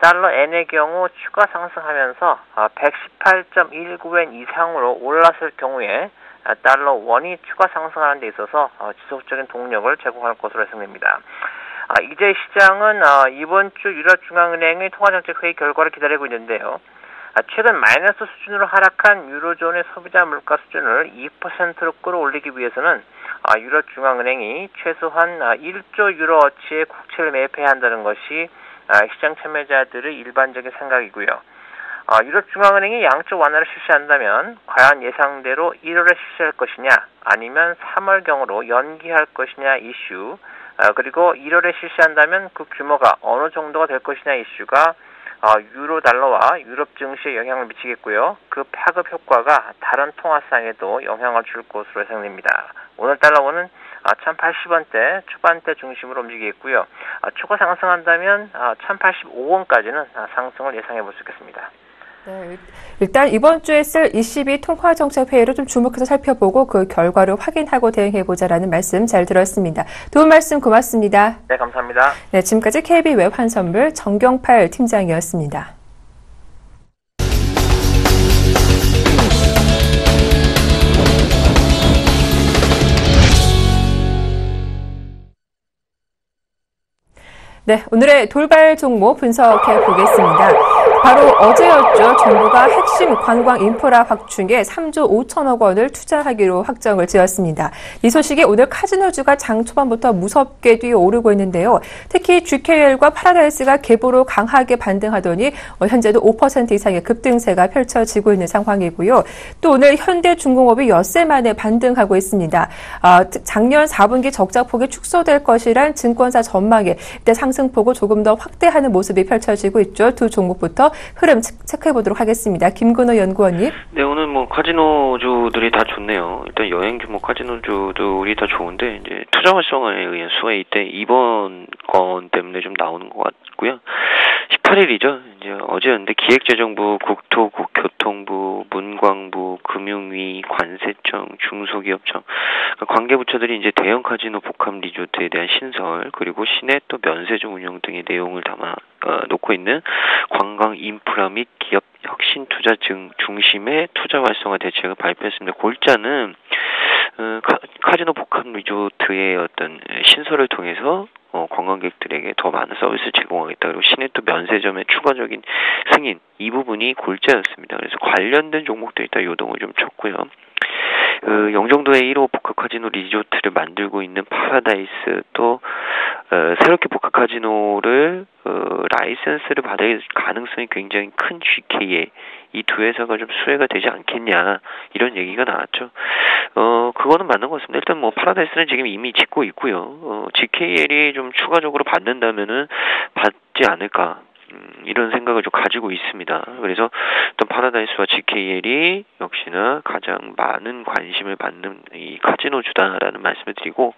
달러 엔의 경우 추가 상승하면서 118.19엔 이상으로 올랐을 경우에 달러 원이 추가 상승하는 데 있어서 지속적인 동력을 제공할 것으로 예상됩니다. 이제 시장은 이번 주 유럽중앙은행의 통화정책회의 결과를 기다리고 있는데요. 최근 마이너스 수준으로 하락한 유로존의 소비자 물가 수준을 2%로 끌어올리기 위해서는 유럽중앙은행이 최소한 1조 유로어치의 국채를 매입해야 한다는 것이 시장 참여자들의 일반적인 생각이고요. 유럽중앙은행이 양적 완화를 실시한다면 과연 예상대로 1월에 실시할 것이냐 아니면 3월경으로 연기할 것이냐 이슈, 그리고 1월에 실시한다면 그 규모가 어느 정도가 될 것이냐 이슈가 유로 달러와 유럽 증시에 영향을 미치겠고요. 그 파급 효과가 다른 통화상에도 영향을 줄 것으로 예상됩니다. 오늘 달러원은 1080원대 초반대 중심으로 움직이겠고요. 추가 상승한다면 1085원까지는 상승을 예상해 볼 수 있겠습니다. 네, 일단 이번 주에 쓸 ECB 통화정책회의를 좀 주목해서 살펴보고 그 결과를 확인하고 대응해보자라는 말씀 잘 들었습니다. 도움 말씀 고맙습니다. 네, 감사합니다. 네, 지금까지 KB 외환선물 정경팔 팀장이었습니다. 네, 오늘의 돌발 종목 분석해 보겠습니다. 바로 어제였죠. 정부가 핵심 관광 인프라 확충에 3조 5천억 원을 투자하기로 확정을 지었습니다. 이 소식에 오늘 카지노주가 장 초반부터 무섭게 뛰어오르고 있는데요. 특히 GKL과 파라다이스가 계보로 강하게 반등하더니 현재도 5% 이상의 급등세가 펼쳐지고 있는 상황이고요. 또 오늘 현대중공업이 엿새 만에 반등하고 있습니다. 작년 4분기 적자폭이 축소될 것이란 증권사 전망에 이때 상승폭을 조금 더 확대하는 모습이 펼쳐지고 있죠. 두 종목부터 흐름 체크해보도록 하겠습니다. 김근호 연구원님. 네, 오늘 카지노주들이 다 좋네요. 일단 여행 규모 카지노주들이 다 좋은데, 이제 투자 활성화에 의한 수혜이 때 이번 건 때문에 좀 나오는 것 같고요. 18일이죠. 이제 어제였는데 기획재정부, 국토교통부, 문광부, 금융위, 관세청, 중소기업청 관계부처들이 이제 대형 카지노 복합 리조트에 대한 신설 그리고 시내 또 면세점 운영 등의 내용을 담아 놓고 있는 관광 인프라 및 기업 혁신 투자 중심의 투자 활성화 대책을 발표했습니다. 골자는 카지노 복합 리조트의 어떤 신설을 통해서 관광객들에게 더 많은 서비스를 제공하겠다. 그리고 시내 또 면세점의 추가적인 승인, 이 부분이 골자였습니다. 그래서 관련된 종목들이 다 요동을 좀 쳤고요. 영종도의 1호 복합 카지노 리조트를 만들고 있는 파라다이스, 또 새롭게 복합 카지노를 라이센스를 받을 가능성이 굉장히 큰 GKL, 이 두 회사가 좀 수혜가 되지 않겠냐, 이런 얘기가 나왔죠. 그거는 맞는 것 같습니다. 일단 파라다이스는 지금 이미 짓고 있고요. GKL이 좀 추가적으로 받는다면은 받지 않을까, 이런 생각을 좀 가지고 있습니다. 그래서 또 파라다이스와 GKL이 역시나 가장 많은 관심을 받는 이 카지노주다라는 말씀을 드리고,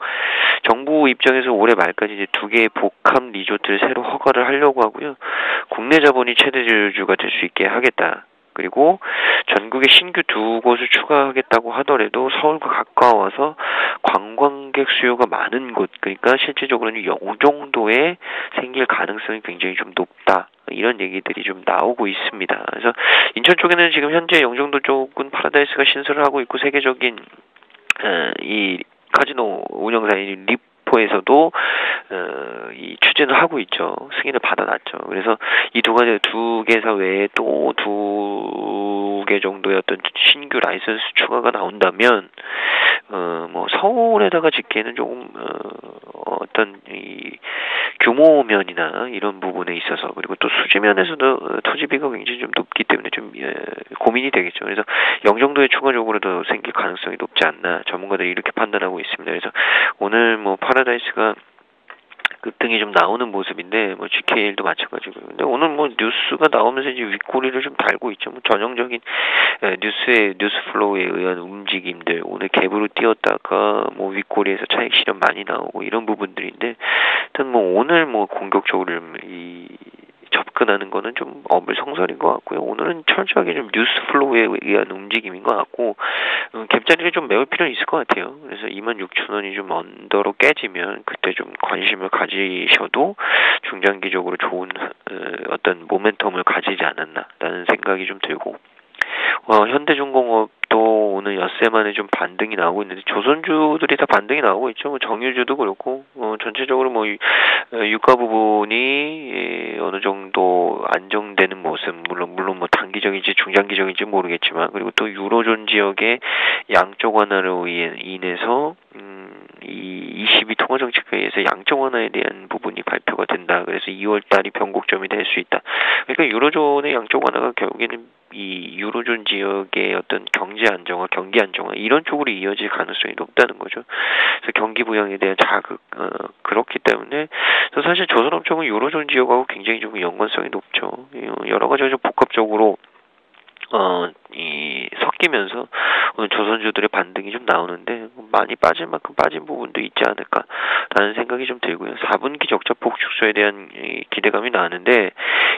정부 입장에서 올해 말까지 이제 2개의 복합 리조트를 새로 허가를 하려고 하고요. 국내 자본이 최대주주가 될 수 있게 하겠다. 그리고 전국에 신규 2곳을 추가하겠다고 하더라도 서울과 가까워서 관광객 수요가 많은 곳, 그러니까 실질적으로는 영종도에 생길 가능성이 굉장히 좀 높다, 이런 얘기들이 좀 나오고 있습니다. 그래서 인천 쪽에는 지금 현재 영종도 쪽은 파라다이스가 신설을 하고 있고, 세계적인 이 카지노 운영사인 리포에서도 이 추진을 하고 있죠. 승인을 받아놨죠. 그래서 이 두 개사 외에 또 2개 정도의 어떤 신규 라이선스 추가가 나온다면 서울에다가 짓기에는 조금 어떤 이 규모면이나 이런 부분에 있어서, 그리고 또 수지면에서도 토지비가 굉장히 좀 높기 때문에 좀 고민이 되겠죠. 그래서 영종도에 추가적으로도 생길 가능성이 높지 않나, 전문가들이 이렇게 판단하고 있습니다. 그래서 오늘 파라다이스가 급등이 좀 나오는 모습인데 뭐 GKL도 마찬가지고요. 근데 오늘 뭐 뉴스가 나오면서 이제 윗꼬리를 좀 달고 있죠. 뭐 전형적인 뉴스 플로우에 의한 움직임들, 오늘 갭으로 뛰었다가 뭐 윗꼬리에서 차익 실현 많이 나오고 이런 부분들인데, 일단 뭐 오늘 뭐 공격적으로 접근하는 거는 좀 어불성설인 것 같고요. 오늘은 철저하게 좀 뉴스 플로우에 의한 움직임인 것 같고, 갭자리를 좀 메울 필요는 있을 것 같아요. 그래서 26,000원이 좀 언더로 깨지면 그때 좀 관심을 가지셔도 중장기적으로 좋은 어떤 모멘텀을 가지지 않았나라는 생각이 좀 들고, 현대중공업도 오늘 엿새 만에 좀 반등이 나오고 있는데, 조선주들이 다 반등이 나오고 있죠. 뭐 정유주도 그렇고, 전체적으로 뭐 유가 부분이 어느 정도 안정되는 모습, 물론 뭐 단기적인지 중장기적인지 모르겠지만, 그리고 또 유로존 지역의 양적 완화로 인해서 이 22 통화정책회의에서 양적 완화에 대한 부분이 발표가 된다. 그래서 2월 달이 변곡점이 될 수 있다. 그러니까 유로존의 양적 완화가 결국에는 이 유로존 지역의 어떤 경제 안정화, 경기 안정화 이런 쪽으로 이어질 가능성이 높다는 거죠. 그래서 경기 부양에 대한 자극, 그렇기 때문에 사실 조선업종은 유로존 지역하고 굉장히 좀 연관성이 높죠. 여러 가지가 좀 복합적으로 섞이면서 오늘 조선주들의 반등이 좀 나오는데, 많이 빠질 만큼 빠진 부분도 있지 않을까라는 생각이 좀 들고요. 4분기 적자폭 축소에 대한 기대감이 나는데,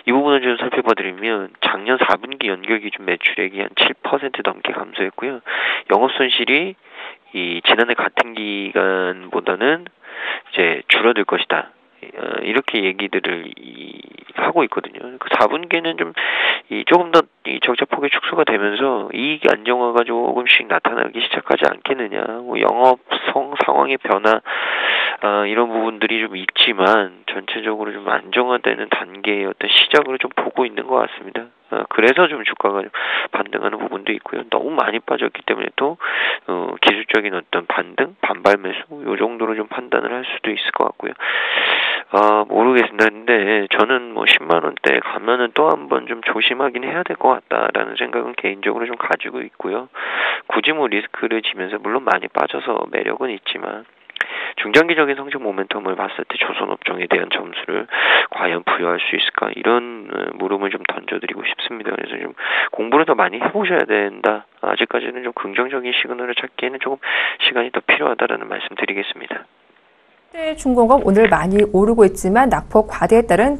이 부분을 좀 살펴봐드리면 작년 4분기 연결 기준 매출액이 한 7% 넘게 감소했고요. 영업손실이 지난해 같은 기간보다는 이제 줄어들 것이다. 이렇게 얘기들을 하고 있거든요. 그 4분기는 좀 조금 더 적자폭이 축소가 되면서 이익 안정화가 조금씩 나타나기 시작하지 않겠느냐. 뭐 영업 상황의 변화, 이런 부분들이 좀 있지만 전체적으로 좀 안정화되는 단계의 어떤 시작을 좀 보고 있는 것 같습니다. 그래서 좀 주가가 반등하는 부분도 있고요. 너무 많이 빠졌기 때문에 또 기술적인 어떤 반등, 반발 매수 요 정도로 좀 판단을 할 수도 있을 것 같고요. 모르겠습니다. 근데 저는 뭐 10만 원대 가면은 또 한번 좀 조심하긴 해야 될 것 같다라는 생각은 개인적으로 좀 가지고 있고요. 굳이 뭐 리스크를 지면서, 물론 많이 빠져서 매력은 있지만 중장기적인 성장 모멘텀을 봤을 때 조선업종에 대한 점수를 과연 부여할 수 있을까, 이런 물음을 좀 던져드리고 싶습니다. 그래서 좀 공부를 더 많이 해보셔야 된다. 아직까지는 좀 긍정적인 시그널을 찾기에는 조금 시간이 더 필요하다라는 말씀 드리겠습니다. 현대중공업 오늘 많이 오르고 있지만 낙폭 과대에 따른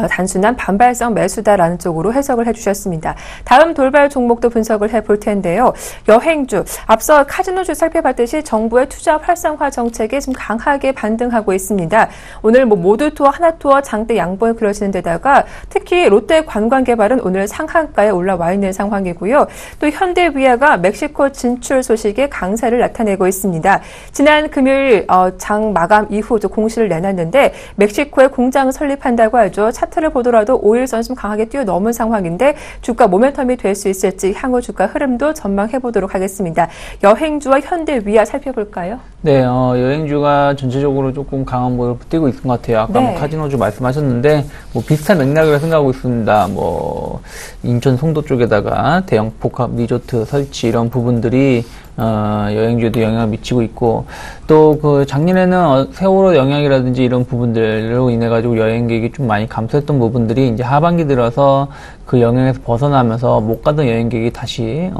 단순한 반발성 매수다라는 쪽으로 해석을 해주셨습니다. 다음 돌발 종목도 분석을 해볼 텐데요. 여행주, 앞서 카지노주 살펴봤듯이 정부의 투자 활성화 정책에 좀 강하게 반등하고 있습니다. 오늘 뭐 모두투어, 하나투어, 장대 양봉이 그려지는 데다가 특히 롯데 관광개발은 오늘 상한가에 올라와 있는 상황이고요. 또 현대위아가 멕시코 진출 소식에 강세를 나타내고 있습니다. 지난 금요일 장 마감 이후 공시를 내놨는데 멕시코에 공장 설립한다고 하죠. 차트를 보더라도 5일선 좀 강하게 뛰어넘은 상황인데 주가 모멘텀이 될 수 있을지 향후 주가 흐름도 전망해 보도록 하겠습니다. 여행주와 현대위아 살펴볼까요? 네, 여행주가 전체적으로 조금 강한 모습을 띄고 있는 것 같아요. 아까 뭐 카지노주 말씀하셨는데 뭐 비슷한 맥락으로 생각하고 있습니다. 뭐 인천 송도 쪽에다가 대형 복합 리조트 설치 이런 부분들이 여행주에도 영향을 미치고 있고, 또 그 작년에는 세월호 영향이라든지 이런 부분들로 인해 가지고 여행객이 좀 많이 감소했던 부분들이 이제 하반기 들어서 그 영향에서 벗어나면서 못 가던 여행객이 다시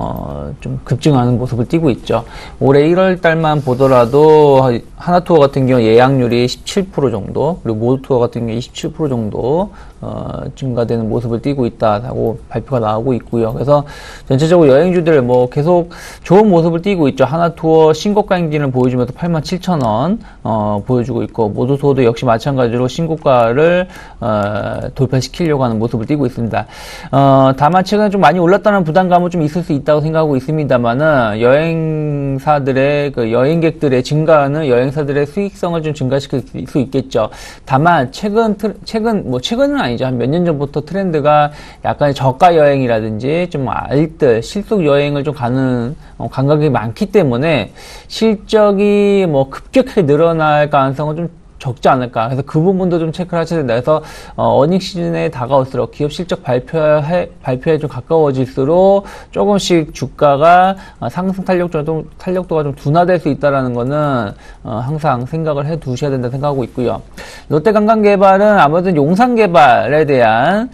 좀 급증하는 모습을 띠고 있죠. 올해 1월 달만 보더라도 하나투어 같은 경우 예약률이 17% 정도, 그리고 모두투어 같은 경우 27% 정도 증가되는 모습을 띠고 있다고 발표가 나오고 있고요. 그래서 전체적으로 여행주들 뭐 계속 좋은 모습을 띄고 있죠. 하나투어 신고가 행진을 보여주면서 87,000원 보여주고 있고, 모두투어도 역시 마찬가지로 신고가를 돌파시키려고 하는 모습을 띄고 있습니다. 다만 최근에 좀 많이 올랐다는 부담감은 좀 있을 수 있다고 생각하고 있습니다만은 여행사들의 그 여행객들의 증가는 여행사들의 수익성을 좀 증가시킬 수 있겠죠. 다만 최근은 아니죠. 한 몇 년 전부터 트렌드가 약간 저가 여행이라든지 좀 알뜰 실속 여행을 좀 가는 관광객이 많기 때문에 실적이 뭐 급격하게 늘어날 가능성은 좀 적지 않을까. 그래서 그 부분도 좀 체크를 하셔야 된다. 그래서 어닝 시즌에 다가올수록 기업 실적 발표에 좀 가까워질수록 조금씩 주가가 상승 탄력도가 좀 둔화될 수 있다라는 거는 항상 생각을 해 두셔야 된다 생각하고 있고요. 롯데관광개발은 아무래도 용산개발에 대한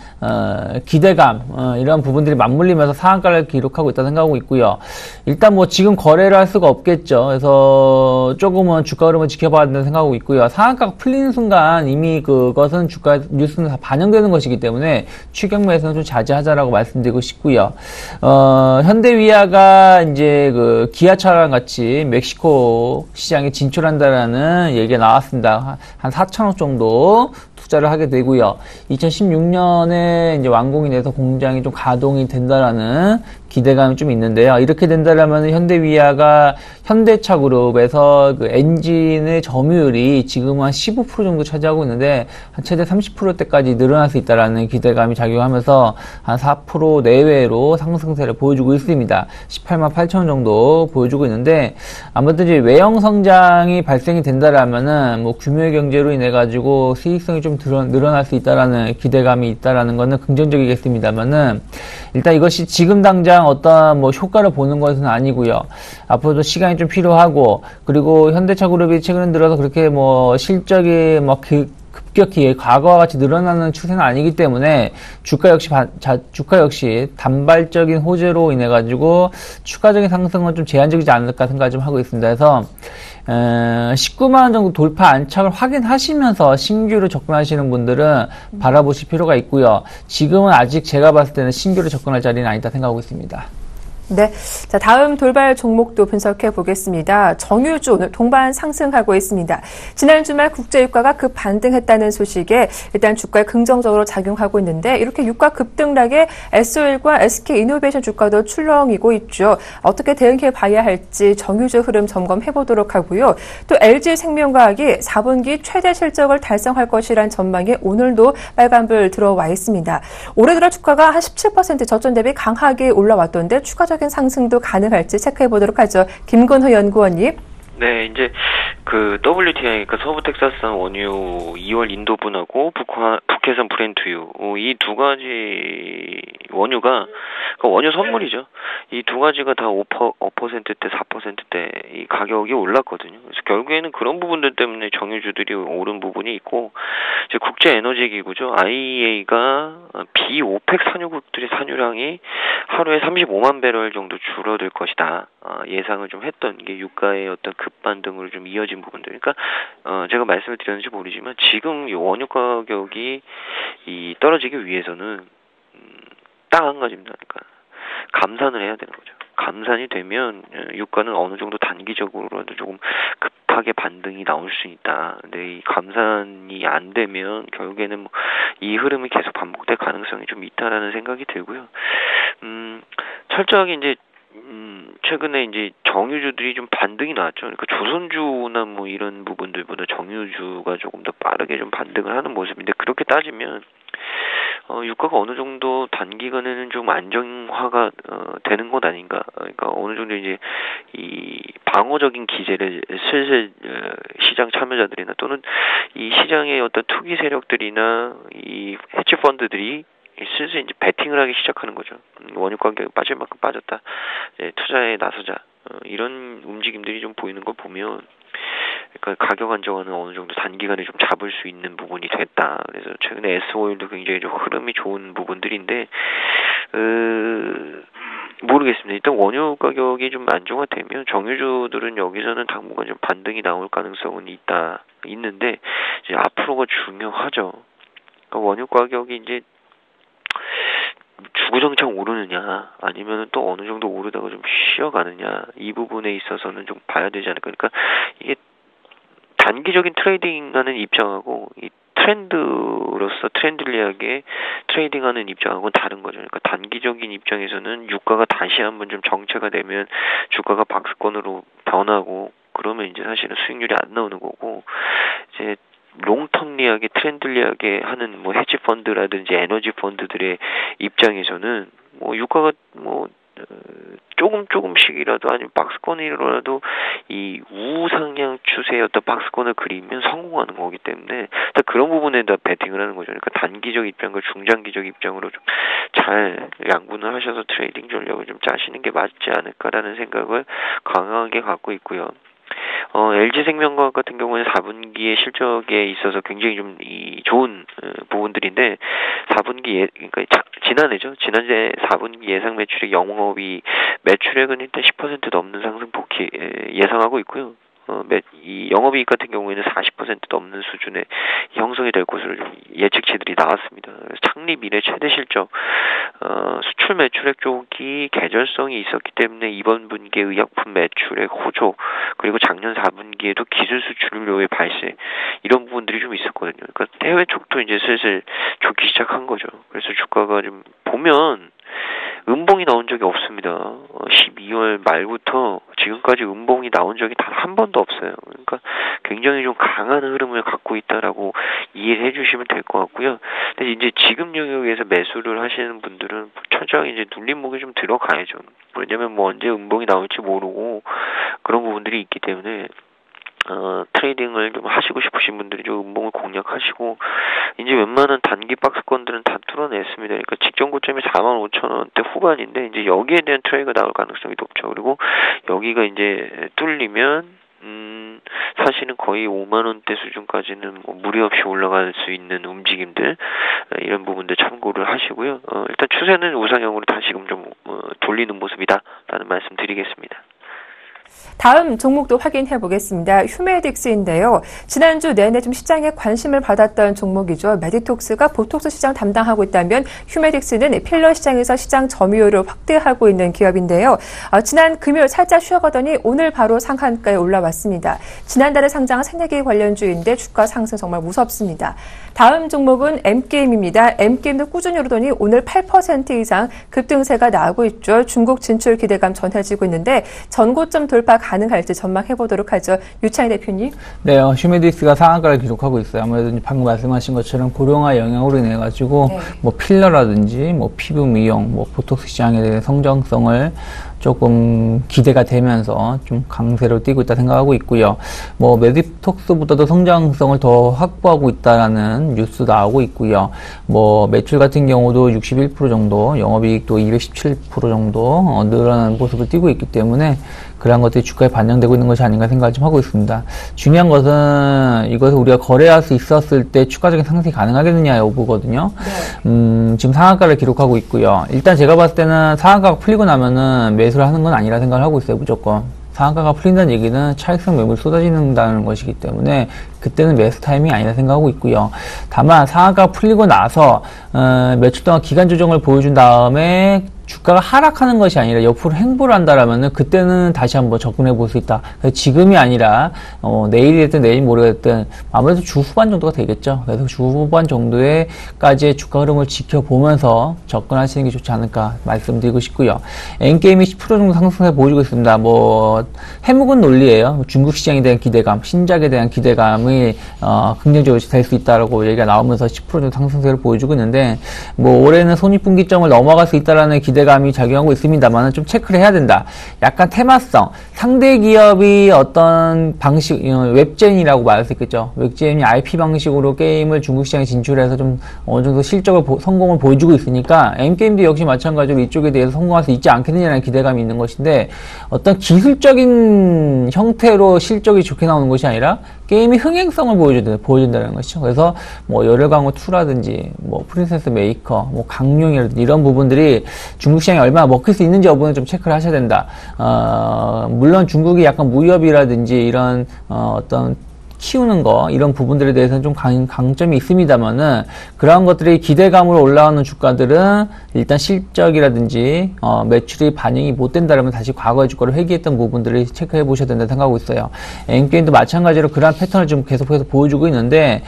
기대감 이런 부분들이 맞물리면서 상한가를 기록하고 있다 생각하고 있고요. 일단 뭐 지금 거래를 할 수가 없겠죠. 그래서 조금은 주가 흐름을 지켜봐야 된다 생각하고 있고요. 상한가가 풀리는 순간 이미 그것은 주가 뉴스는 다 반영되는 것이기 때문에 추격 매수는 좀 자제하자라고 말씀드리고 싶고요. 현대위아가 이제 그 기아차랑 같이 멕시코 시장에 진출한다라는 얘기가 나왔습니다. 한 4천억 정도 투자를 하게 되고요. 2016년에 이제 완공이 돼서 공장이 좀 가동이 된다라는 기대감이 좀 있는데요. 이렇게 된다라면 현대위아가 현대차 그룹에서 그 엔진의 점유율이 지금 한 15% 정도 차지하고 있는데 한 최대 30%대까지 늘어날 수 있다라는 기대감이 작용하면서 한 4% 내외로 상승세를 보여주고 있습니다. 18만 8천 정도 보여주고 있는데 아무튼 이제 외형 성장이 발생이 된다라면은 뭐 규모의 경제로 인해 가지고 수익성이 좀 늘어날 수 있다라는 기대감이 있다라는 거는 긍정적이겠습니다만은 일단 이것이 지금 당장 어떤 뭐 효과를 보는 것은 아니고요. 앞으로도 시간이 좀 필요하고 그리고 현대차 그룹이 최근 들어서 그렇게 뭐 실적이 뭐 급격히 과거와 같이 늘어나는 추세는 아니기 때문에 주가 역시 단발적인 호재로 인해 가지고 추가적인 상승은 좀 제한적이지 않을까 생각을 좀 하고 있습니다. 그래서 19만원 정도 돌파 안착을 확인하시면서 신규로 접근하시는 분들은 바라보실 필요가 있고요. 지금은 아직 제가 봤을 때는 신규로 접근할 자리는 아니다 생각하고 있습니다. 네. 자, 다음 돌발 종목도 분석해 보겠습니다. 정유주 오늘 동반 상승하고 있습니다. 지난 주말 국제유가가 급반등했다는 소식에 일단 주가에 긍정적으로 작용하고 있는데 이렇게 유가 급등락에 SOL과 SK이노베이션 주가도 출렁이고 있죠. 어떻게 대응해 봐야 할지 정유주 흐름 점검해 보도록 하고요. 또 LG생명과학이 4분기 최대 실적을 달성할 것이란 전망에 오늘도 빨간불 들어와 있습니다. 올해 들어 주가가 한 17% 저점 대비 강하게 올라왔던데 추가적 상승도 가능할지 체크해 보도록 하죠. 김건호 연구원님. 네, 이제 그 WTI, 그러니까 서부 텍사스산 원유 2월 인도분하고 북해산 브렌트유 이 두 가지 원유가 원유 선물이죠. 이 두 가지가 다 5%대, 4%대 이 가격이 올랐거든요. 그래서 결국에는 그런 부분들 때문에 정유주들이 오른 부분이 있고 이제 국제 에너지 기구죠. IEA가 비오펙 산유국들의 산유량이 하루에 35만 배럴 정도 줄어들 것이다. 예상을 좀 했던 게 유가의 어떤 급반등으로 좀 이어진 부분들. 그러니까 제가 말씀을 드렸는지 모르지만 지금 이 원유 가격이 떨어지기 위해서는 딱 한 가지입니다. 그러니까 감산을 해야 되는 거죠. 감산이 되면 유가는 어느 정도 단기적으로라도 조금 급하게 반등이 나올 수 있다. 근데 이 감산이 안 되면 결국에는 이 흐름이 계속 반복될 가능성이 좀 있다라는 생각이 들고요. 철저하게 이제 최근에 이제 정유주들이 좀 반등이 나왔죠. 그러니까 조선주나 뭐 이런 부분들보다 정유주가 조금 더 빠르게 좀 반등을 하는 모습인데 그렇게 따지면 유가가 어느 정도 단기간에는 좀 안정화가 되는 것 아닌가. 그러니까 어느 정도 이제 이 방어적인 기제를 슬슬 시장 참여자들이나 또는 이 시장의 어떤 투기 세력들이나 이 헤지 펀드들이 슬슬 이제 베팅을 하기 시작하는 거죠. 원유 가격이 빠질 만큼 빠졌다. 투자에 나서자. 이런 움직임들이 좀 보이는 걸 보면, 그러니까 가격 안정화는 어느 정도 단기간에 좀 잡을 수 있는 부분이 됐다. 그래서 최근에 S-오일도 굉장히 좀 흐름이 좋은 부분들인데, 모르겠습니다. 일단 원유 가격이 좀 안정화되면 정유주들은 여기서는 당분간 좀 반등이 나올 가능성은 있는데, 이제 앞으로가 중요하죠. 그러니까 원유 가격이 이제 주구장창 오르느냐 아니면 또 어느 정도 오르다가 좀 쉬어가느냐 이 부분에 있어서는 좀 봐야 되지 않을까. 그러니까 이게 단기적인 트레이딩하는 입장하고 이 트렌드로서 트렌들리하게 트레이딩하는 입장하고는 다른 거죠. 그러니까 단기적인 입장에서는 유가가 다시 한번 좀 정체가 되면 주가가 박스권으로 변하고 그러면 이제 사실은 수익률이 안 나오는 거고 이제 롱텀리하게 트렌들리하게 하는 뭐 헤지 펀드라든지 에너지 펀드들의 입장에서는 뭐 유가가 뭐 조금씩이라도 아니면 박스권이라도 이 우상향 추세의 어떤 박스권을 그리면 성공하는 거기 때문에 그런 부분에다 베팅을 하는 거죠. 그러니까 단기적 입장과 중장기적 입장으로 좀 잘 양분을 하셔서 트레이딩 전략을 좀 짜시는 게 맞지 않을까라는 생각을 강하게 갖고 있고요. LG생명과학 같은 경우는 4분기의 실적에 있어서 굉장히 좀 좋은 부분들인데 4분기 그러니까 지난해 4분기 예상 매출액 영업이 매출액은 일단 10% 넘는 상승폭이 예상하고 있고요. 이 영업이익 같은 경우에는 40% 넘는 수준의 형성이 될 것으로 좀 예측치들이 나왔습니다. 그래서 창립 이래 최대 실적, 수출 매출액 쪽이 계절성이 있었기 때문에 이번 분기에 의약품 매출액 호조, 그리고 작년 4분기에도 기술 수출료의 발생, 이런 부분들이 좀 있었거든요. 그러니까 해외 쪽도 이제 슬슬 좋기 시작한 거죠. 그래서 주가가 좀 보면 음봉이 나온 적이 없습니다. 12월 말부터 지금까지 음봉이 나온 적이 단 한 번도 없어요. 그러니까 굉장히 좀 강한 흐름을 갖고 있다라고 이해를 해주시면 될 것 같고요. 근데 이제 지금 영역에서 매수를 하시는 분들은 철저하게 이제 눌림목이 좀 들어가야죠. 왜냐면 뭐 언제 음봉이 나올지 모르고 그런 부분들이 있기 때문에 트레이딩을 좀 하시고 싶으신 분들이 좀 음봉을 공략하시고, 이제 웬만한 단기 박스권들은 다 뚫어냈습니다. 그러니까 직전 고점이 45,000원대 후반인데, 이제 여기에 대한 트레이가 나올 가능성이 높죠. 그리고 여기가 이제 뚫리면, 사실은 거의 5만원대 수준까지는 뭐 무리 없이 올라갈 수 있는 움직임들, 이런 부분들 참고를 하시고요. 일단 추세는 우상향으로 다시금 좀 돌리는 모습이다라는 말씀 드리겠습니다. 다음 종목도 확인해 보겠습니다. 휴메딕스인데요. 지난주 내내 좀 시장에 관심을 받았던 종목이죠. 메디톡스가 보톡스 시장 담당하고 있다면 휴메딕스는 필러 시장에서 시장 점유율을 확대하고 있는 기업인데요. 지난 금요일 살짝 쉬어가더니 오늘 바로 상한가에 올라왔습니다. 지난달에 상장한 새내기 관련주인데 주가 상승 정말 무섭습니다. 다음 종목은 M게임입니다. M게임도 꾸준히 오르더니 오늘 8% 이상 급등세가 나오고 있죠. 중국 진출 기대감 전해지고 있는데 전고점 돌파 가능할지 전망해보도록 하죠. 유창희 대표님. 네, 휴메딕스가 상한가를 기록하고 있어요. 아무래도 방금 말씀하신 것처럼 고령화 영향으로 인해 가지고 뭐 필러라든지 뭐 피부 미용, 뭐 보톡스 시장에 대한 성장성을 조금 기대가 되면서 좀 강세로 뛰고 있다 생각하고 있고요. 뭐 메디톡스보다도 성장성을 더 확보하고 있다라는 뉴스 나오고 있고요. 뭐 매출 같은 경우도 61% 정도, 영업이익도 217% 정도 늘어나는 모습을 띄고 있기 때문에 그러한 것들이 주가에 반영되고 있는 것이 아닌가 생각을 좀 하고 있습니다. 중요한 것은 이것을 우리가 거래할 수 있었을 때 추가적인 상승이 가능하겠느냐 여부거든요. 지금 상한가를 기록하고 있고요. 일단 제가 봤을 때는 상한가가 풀리고 나면은 매수를 하는 건 아니라 생각을 하고 있어요. 무조건. 상한가가 풀린다는 얘기는 차익성 매물이 쏟아진다는 것이기 때문에 그때는 매수 타이밍이 아니라 생각하고 있고요. 다만 상한가가 풀리고 나서 며칠 동안 기간 조정을 보여준 다음에 주가가 하락하는 것이 아니라 옆으로 횡보를 한다라면은 그때는 다시 한번 접근해 볼 수 있다. 지금이 아니라 내일이 됐든 내일 모레가 됐든 아무래도 주 후반 정도가 되겠죠. 그래서 주 후반 정도에까지의 주가 흐름을 지켜보면서 접근하시는 게 좋지 않을까 말씀드리고 싶고요. N게임이 10% 정도 상승세 보여주고 있습니다. 뭐 해묵은 논리예요. 중국 시장에 대한 기대감, 신작에 대한 기대감이 긍정적으로 될 수 있다라고 얘기가 나오면서 10% 정도 상승세를 보여주고 있는데, 뭐 올해는 손익분기점을 넘어갈 수 있다라는 기대감이 작용하고 있습니다만 좀 체크를 해야 된다. 약간 테마성, 상대 기업이 어떤 방식, 웹젠이라고 말할 수 있겠죠. 웹젠이 IP 방식으로 게임을 중국 시장에 진출해서 좀 어느 정도 실적을 성공을 보여주고 있으니까 M게임도 역시 마찬가지로 이쪽에 대해서 성공할 수 있지 않겠느냐는 기대감이 있는 것인데, 어떤 기술적인 형태로 실적이 좋게 나오는 것이 아니라 게임이 흥행성을 보여준다는 것이죠. 그래서 뭐 열혈광고 2라든지 뭐 프린세스 메이커, 뭐 강룡이라든지 이런 부분들이 중국 시장에 얼마나 먹힐 수 있는지 여부는 좀 체크를 하셔야 된다. 물론 중국이 약간 무협이라든지 이런 어떤 키우는 거, 이런 부분들에 대해서는 좀 강점이 있습니다만은, 그런 것들이 기대감으로 올라가는 주가들은 일단 실적이라든지 매출이 반영이 못 된다면 다시 과거의 주가를 회귀했던 부분들을 체크해 보셔야 된다 생각하고 있어요. N게임도 마찬가지로 그러한 패턴을 좀 계속해서 보여주고 있는데,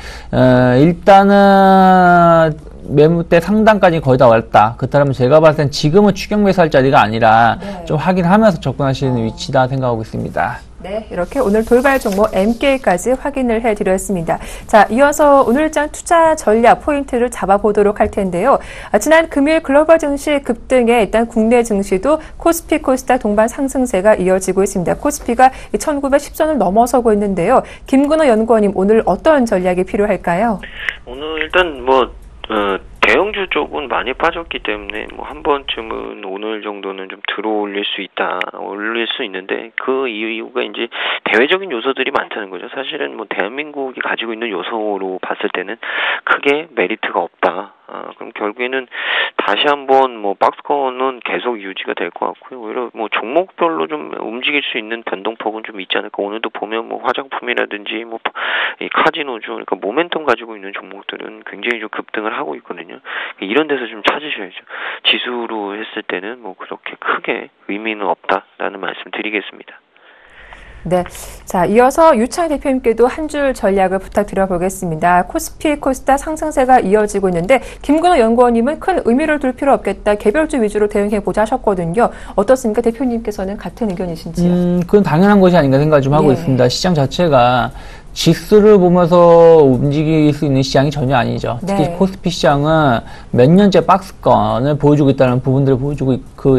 일단은 매물대 상단까지 거의 다 왔다. 그렇다면 제가 봤을 땐 지금은 추격 매수할 자리가 아니라 좀 확인하면서 접근하시는 위치다 생각하고 있습니다. 네, 이렇게 오늘 돌발 종목 MK까지 확인을 해드렸습니다. 자, 이어서 오늘장 투자 전략 포인트를 잡아보도록 할 텐데요. 지난 금요일 글로벌 증시 급등에 일단 국내 증시도 코스피, 코스닥 동반 상승세가 이어지고 있습니다. 코스피가 1910선을 넘어서고 있는데요. 김근호 연구원님, 오늘 어떤 전략이 필요할까요? 오늘 일단 대형주 쪽은 많이 빠졌기 때문에 한 번쯤은 오늘 정도는 좀 들어올릴 수 있다, 올릴 수 있는데 그 이유가 이제 대외적인 요소들이 많다는 거죠. 사실은 대한민국이 가지고 있는 요소로 봤을 때는 크게 메리트가 없다. 그럼 결국에는 다시 한번 박스권은 계속 유지가 될 것 같고요. 오히려 종목별로 좀 움직일 수 있는 변동폭은 좀 있지 않을까. 오늘도 보면 화장품이라든지 이 카지노주, 그러니까 모멘텀 가지고 있는 종목들은 굉장히 좀 급등을 하고 있거든요. 이런 데서 좀 찾으셔야죠. 지수로 했을 때는 그렇게 크게 의미는 없다라는 말씀 드리겠습니다. 네. 자, 이어서 유창 대표님께도 한 줄 전략을 부탁드려보겠습니다. 코스피, 코스닥 상승세가 이어지고 있는데 김근호 연구원님은 큰 의미를 둘 필요 없겠다, 개별주 위주로 대응해보자 하셨거든요. 어떻습니까? 대표님께서는 같은 의견이신지요? 그건 당연한 것이 아닌가 생각을 좀 하고 있습니다. 시장 자체가 지수를 보면서 움직일 수 있는 시장이 전혀 아니죠. 특히 코스피 시장은 몇 년째 박스권을 보여주고 있다는 부분들을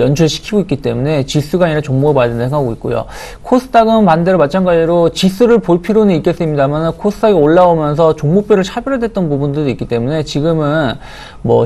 연출시키고 있기 때문에 지수가 아니라 종목을 봐야 된다고 생각하고 있고요. 코스닥은 반대로 마찬가지로 지수를 볼 필요는 있겠습니다만 코스닥이 올라오면서 종목별로 차별화됐던 부분들도 있기 때문에 지금은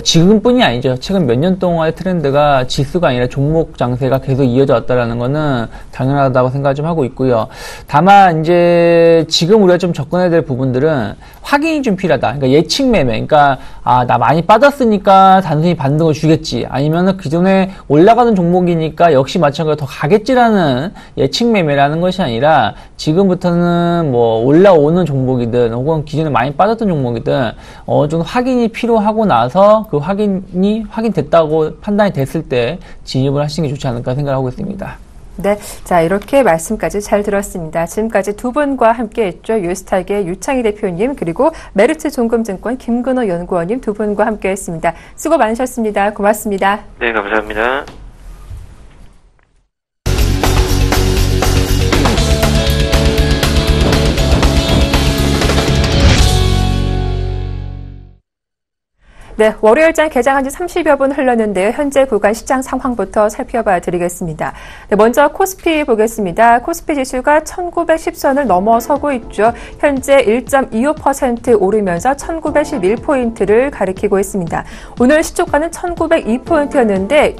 지금뿐이 아니죠. 최근 몇 년 동안의 트렌드가 지수가 아니라 종목 장세가 계속 이어져 왔다는 거는 당연하다고 생각을 좀 하고 있고요. 다만 이제 지금 우리가 좀 접근해야 될 부분들은 확인이 좀 필요하다. 그러니까 예측 매매. 그러니까 나 많이 빠졌으니까 단순히 반등을 주겠지. 아니면은 기존에 올라가는 종목이니까 역시 마찬가지로 더 가겠지라는 예측 매매라는 것이 아니라 지금부터는 올라오는 종목이든 혹은 기존에 많이 빠졌던 종목이든 좀 확인이 필요하고 나서 그 확인됐다고 판단이 됐을 때 진입을 하시는 게 좋지 않을까 생각하고 있습니다. 네. 자, 이렇게 말씀까지 잘 들었습니다. 지금까지 두 분과 함께 했죠. 유스탁의 유창희 대표님, 그리고 메르츠 종금증권 김근호 연구원님 두 분과 함께 했습니다. 수고 많으셨습니다. 고맙습니다. 네, 감사합니다. 네, 월요일장 개장한 지 30여 분 흘렀는데요. 현재 구간 시장 상황부터 살펴봐 드리겠습니다. 네, 먼저 코스피 보겠습니다. 코스피 지수가 1910선을 넘어서고 있죠. 현재 1.25% 오르면서 1911포인트를 가리키고 있습니다. 오늘 시초가는 1902포인트였는데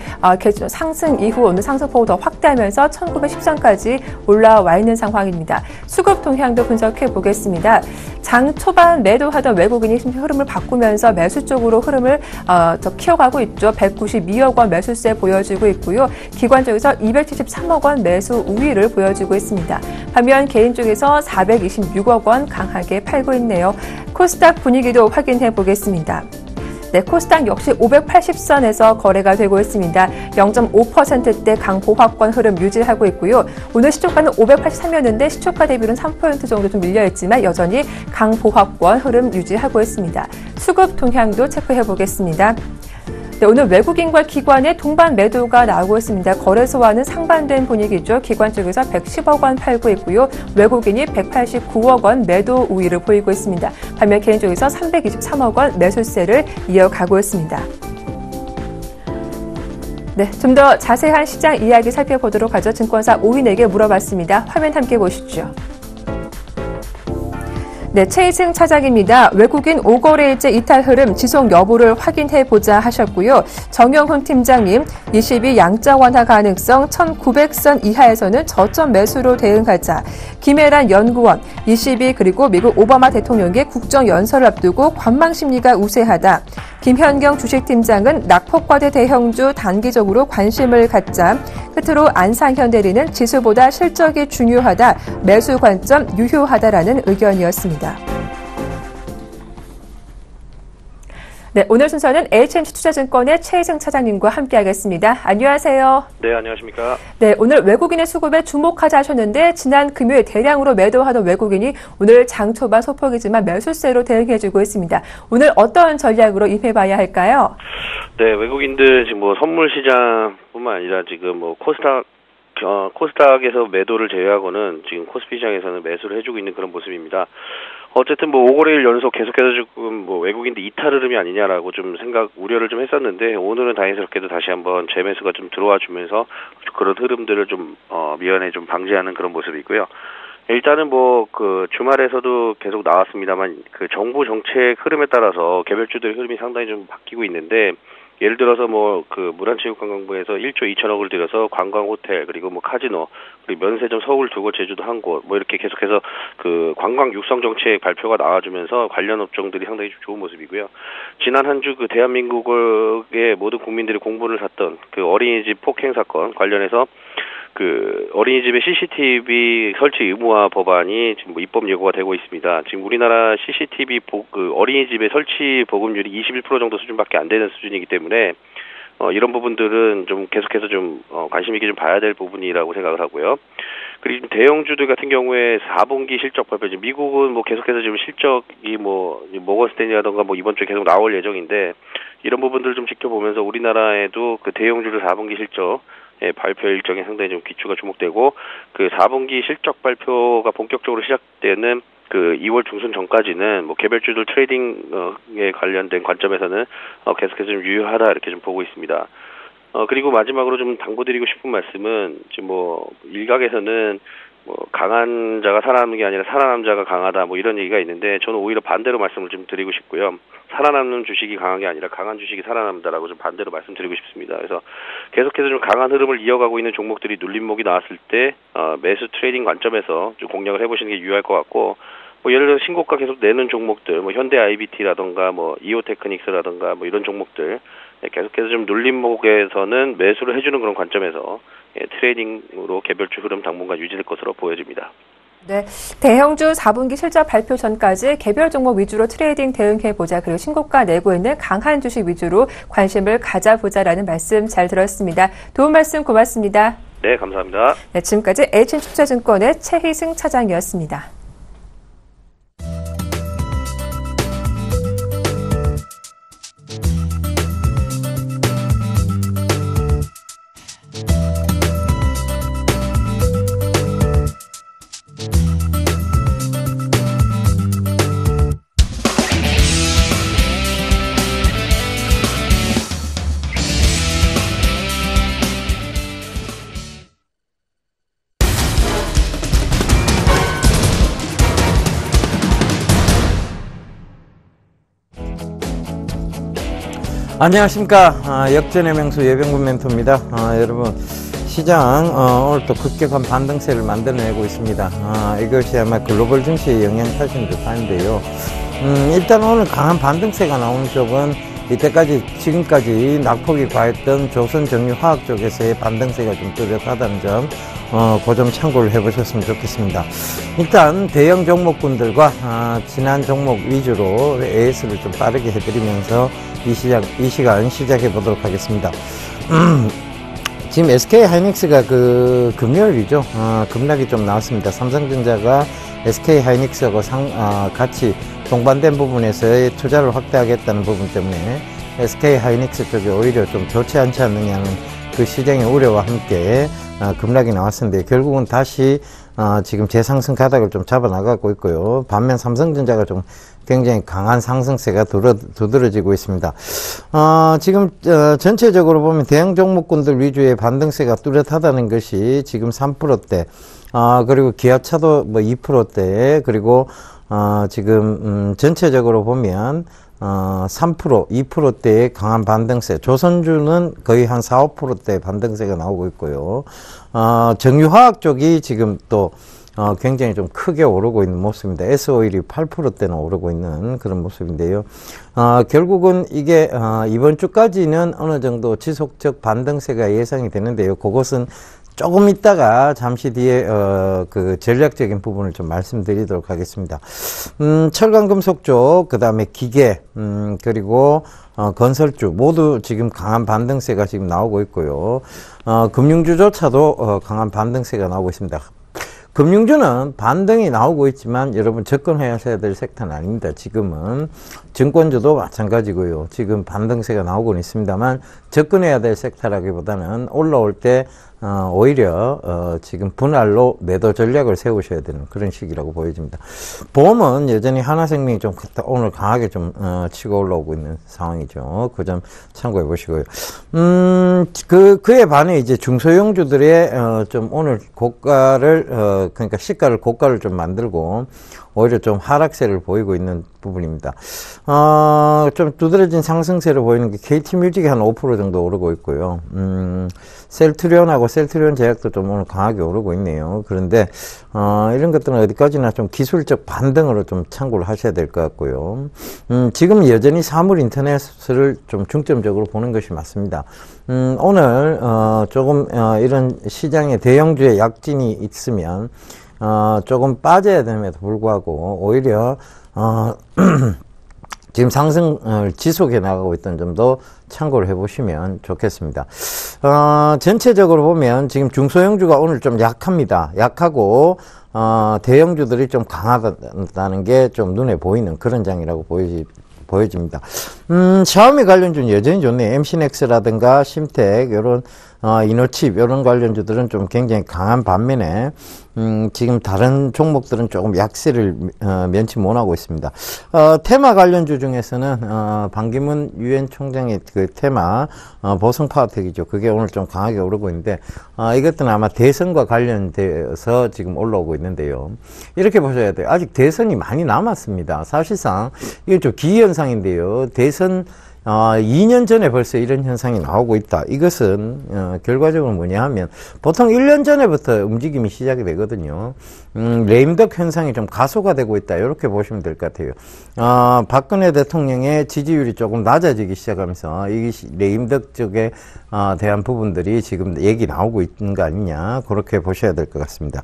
상승 이후 오늘 상승폭을 더 확대하면서 1910선까지 올라와 있는 상황입니다. 수급 동향도 분석해 보겠습니다. 장 초반 매도하던 외국인이 흐름을 바꾸면서 매수 쪽으로 흐름을 더 키워가고 있죠. 192억 원 매수세 보여주고 있고요. 기관 쪽에서 273억 원 매수 우위를 보여주고 있습니다. 반면 개인 쪽에서 426억 원 강하게 팔고 있네요. 코스닥 분위기도 확인해 보겠습니다. 네, 코스닥 역시 580선에서 거래가 되고 있습니다. 0.5%대 강보합권 흐름 유지하고 있고요. 오늘 시초가는 583이었는데 시초가 대비로는 3% 정도 좀 밀려있지만 여전히 강보합권 흐름 유지하고 있습니다. 수급 동향도 체크해 보겠습니다. 네, 오늘 외국인과 기관의 동반 매도가 나오고 있습니다. 거래소와는 상반된 분위기죠. 기관 쪽에서 110억 원 팔고 있고요. 외국인이 189억 원 매도 우위를 보이고 있습니다. 반면 개인 쪽에서 323억 원 매수세를 이어가고 있습니다. 네, 좀 더 자세한 시장 이야기 살펴보도록 하죠. 증권사 오인에게 물어봤습니다. 화면 함께 보시죠. 네, 최희승 차장입니다. 외국인 5거래일째 이탈 흐름 지속 여부를 확인해보자 하셨고요. 정영훈 팀장님, 22 양자 완화 가능성 1900선 이하에서는 저점 매수로 대응하자. 김혜란 연구원, 22 그리고 미국 오바마 대통령의 국정연설을 앞두고 관망 심리가 우세하다. 김현경 주식팀장은 낙폭과대 대형주 단기적으로 관심을 갖자. 끝으로 안상현 대리는 지수보다 실적이 중요하다. 매수 관점 유효하다라는 의견이었습니다. 네, 오늘 순서는 HMC 투자증권의 최희승 차장님과 함께하겠습니다. 안녕하세요. 네, 안녕하십니까. 네, 오늘 외국인의 수급에 주목하자 하셨는데 지난 금요일 대량으로 매도하던 외국인이 오늘 장 초반 소폭이지만 매수세로 대응해주고 있습니다. 오늘 어떤 전략으로 임해봐야 할까요? 네, 외국인들 지금 선물 시장뿐만 아니라 지금 코스닥 코스닥에서 매도를 제외하고는 지금 코스피 시장에서는 매수를 해주고 있는 그런 모습입니다. 어쨌든 뭐 5거래일 연속 계속해서 지금 뭐 외국인들 이탈 흐름이 아니냐라고 좀 우려를 좀 했었는데, 오늘은 다행스럽게도 다시 한번 재매수가 좀 들어와 주면서 그런 흐름들을 좀 미연에 좀 방지하는 그런 모습이고요. 일단은 뭐 그 주말에서도 계속 나왔습니다만, 그 정부 정책 흐름에 따라서 개별주들의 흐름이 상당히 좀 바뀌고 있는데, 예를 들어서 뭐 그 문화체육관광부에서 1조 2천억을 들여서 관광 호텔, 그리고 뭐 카지노, 그리고 면세점 서울 2곳, 제주도 1곳, 뭐 이렇게 계속해서 그 관광 육성 정책 발표가 나와주면서 관련 업종들이 상당히 좋은 모습이고요. 지난 한 주 그 대한민국의 모든 국민들이 공분을 샀던 그 어린이집 폭행 사건 관련해서 그 어린이집의 CCTV 설치 의무화 법안이 지금 뭐 입법 예고가 되고 있습니다. 지금 우리나라 CCTV 그 어린이집의 설치 보급률이 21% 정도 수준밖에 안 되는 수준이기 때문에 이런 부분들은 좀 계속해서 좀 관심 있게 좀 봐야 될 부분이라고 생각을 하고요. 그리고 대형주들 같은 경우에 4분기 실적 발표, 미국은 뭐 계속해서 지금 실적이 뭐 모건 스탠리라던가 뭐 이번 주에 계속 나올 예정인데, 이런 부분들을 좀 지켜보면서 우리나라에도 그 대형주들 4분기 실적 발표 일정에 상당히 좀 귀추가 주목되고, 그 4분기 실적 발표가 본격적으로 시작되는 그 2월 중순 전까지는 뭐 개별주들 트레이딩에 관련된 관점에서는 계속해서 좀 유효하다 이렇게 좀 보고 있습니다. 그리고 마지막으로 좀 당부드리고 싶은 말씀은, 지금 뭐 일각에서는 뭐 강한 자가 살아남는 게 아니라 살아남는 자가 강하다 뭐 이런 얘기가 있는데, 저는 오히려 반대로 말씀을 좀 드리고 싶고요. 살아남는 주식이 강한 게 아니라 강한 주식이 살아남는다라고 좀 반대로 말씀드리고 싶습니다. 그래서 계속해서 좀 강한 흐름을 이어가고 있는 종목들이 눌림목이 나왔을 때 매수 트레이딩 관점에서 좀 공략을 해보시는 게 유효할 것 같고, 뭐 예를 들어 신고가 계속 내는 종목들, 뭐 현대 IBT라던가 뭐 이오테크닉스라던가 뭐 이런 종목들 계속해서 좀 눌림목에서는 매수를 해주는 그런 관점에서 트레이딩으로 개별주 흐름 당분간 유지될 것으로 보여집니다. 네, 대형주 4분기 실적 발표 전까지 개별 종목 위주로 트레이딩 대응해보자, 그리고 신고가 내고 있는 강한 주식 위주로 관심을 가져보자라는 말씀 잘 들었습니다. 도움 말씀 고맙습니다. 네, 감사합니다. 네, 지금까지 H투자증권의 최희승 차장이었습니다. 안녕하십니까. 역전의 명수 예병군 멘토입니다. 여러분, 시장 오늘 또 급격한 반등세를 만들어내고 있습니다. 이것이 아마 글로벌 증시에 영향을 미치는 듯한데요. 일단 오늘 강한 반등세가 나오는 쪽은 이때까지 지금까지 낙폭이 과했던 조선정유화학 쪽에서의 반등세가 좀 뚜렷하다는 점, 그 점 참고를 해보셨으면 좋겠습니다. 일단 대형 종목군들과 지난 종목 위주로 AS를 좀 빠르게 해드리면서 이 시간 시작해 보도록 하겠습니다. 지금 SK 하이닉스가 그 금요일이죠. 급락이 좀 나왔습니다. 삼성전자가 SK 하이닉스하고 같이 동반된 부분에서의 투자를 확대하겠다는 부분 때문에 SK 하이닉스 쪽이 오히려 좀 좋지 않지 않느냐는 그 시장의 우려와 함께 급락이 나왔었는데, 결국은 다시 지금 재상승 가닥을 좀 잡아 나가고 있고요. 반면 삼성전자가 좀 굉장히 강한 상승세가 두드러지고 있습니다. 지금 전체적으로 보면 대형 종목군들 위주의 반등세가 뚜렷하다는 것이 지금 3%대, 그리고 기아차도 뭐 2%대, 그리고 지금 전체적으로 보면 3%, 2%대의 강한 반등세, 조선주는 거의 한 4, 5%대 반등세가 나오고 있고요. 정유화학 쪽이 지금 또 굉장히 좀 크게 오르고 있는 모습입니다. S오일이 8%대나 오르고 있는 그런 모습인데요. 결국은 이게 이번 주까지는 어느 정도 지속적 반등세가 예상이 되는데요. 그것은 조금 있다가 잠시 뒤에 그 전략적인 부분을 좀 말씀드리도록 하겠습니다. 철강금속 쪽, 그 다음에 기계, 그리고 건설주 모두 지금 강한 반등세가 지금 나오고 있고요. 금융주조차도 강한 반등세가 나오고 있습니다. 금융주는 반등이 나오고 있지만 여러분 접근하셔야 될 섹터는 아닙니다. 지금은 증권주도 마찬가지고요. 지금 반등세가 나오고는 있습니다만 접근해야 될 섹터라기보다는 올라올 때 오히려 지금 분할로 매도 전략을 세우셔야 되는 그런 시기라고 보여집니다. 보험은 여전히 하나생명이 좀 오늘 강하게 좀 치고 올라오고 있는 상황이죠. 그 점 참고해 보시고요. 그에 반해 이제 중소형주들의 좀 오늘 고가를 그러니까 시가를 고가를 좀 만들고 오히려 좀 하락세를 보이고 있는 부분입니다. 좀 두드러진 상승세를 보이는 게 KT뮤직이 한 5% 정도 오르고 있고요. 셀트리온하고 셀트리온 제약도 좀 오늘 강하게 오르고 있네요. 그런데 이런 것들은 어디까지나 좀 기술적 반등으로 좀 참고를 하셔야 될 것 같고요. 지금 여전히 사물 인터넷을 좀 중점적으로 보는 것이 맞습니다. 오늘 조금 이런 시장에 대형주의 약진이 있으면 조금 빠져야 됨에도 불구하고 오히려 지금 상승을 지속해 나가고 있던 점도 참고를 해보시면 좋겠습니다. 전체적으로 보면 지금 중소형주가 오늘 좀 약합니다. 약하고 대형주들이 좀 강하다는 게 좀 눈에 보이는 그런 장이라고 보여집니다. 샤오미 관련주는 여전히 좋네요. MC넥스라든가 심텍 요런 이노칩 요런 관련주들은 좀 굉장히 강한 반면에 지금 다른 종목들은 조금 약세를 면치 못하고 있습니다. 테마 관련주 중에서는 반기문 유엔 총장의 그 테마 보성파워텍이죠. 그게 오늘 좀 강하게 오르고 있는데 이것들은 아마 대선과 관련돼서 지금 올라오고 있는데요. 이렇게 보셔야 돼요. 아직 대선이 많이 남았습니다. 사실상 이게 좀 기현상인데요. 대선 2년 전에 벌써 이런 현상이 나오고 있다. 이것은 결과적으로 뭐냐 하면 보통 1년 전에부터 움직임이 시작이 되거든요. 레임덕 현상이 좀 가속화되고 있다. 이렇게 보시면 될 것 같아요. 박근혜 대통령의 지지율이 조금 낮아지기 시작하면서 이 레임덕 쪽에 대한 부분들이 지금 얘기 나오고 있는 거 아니냐. 그렇게 보셔야 될 것 같습니다.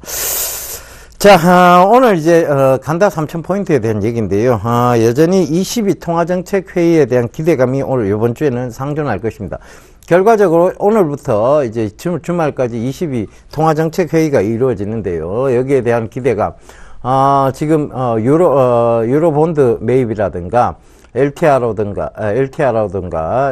자, 오늘 이제 간다 3,000포인트에 대한 얘기인데요. 여전히 22 통화정책회의에 대한 기대감이 오늘 이번 주에는 상존할 것입니다. 결과적으로 오늘부터 이제 주말까지 22 통화정책회의가 이루어지는데요. 여기에 대한 기대감, 지금 유로본드 매입이라든가 LTR라든가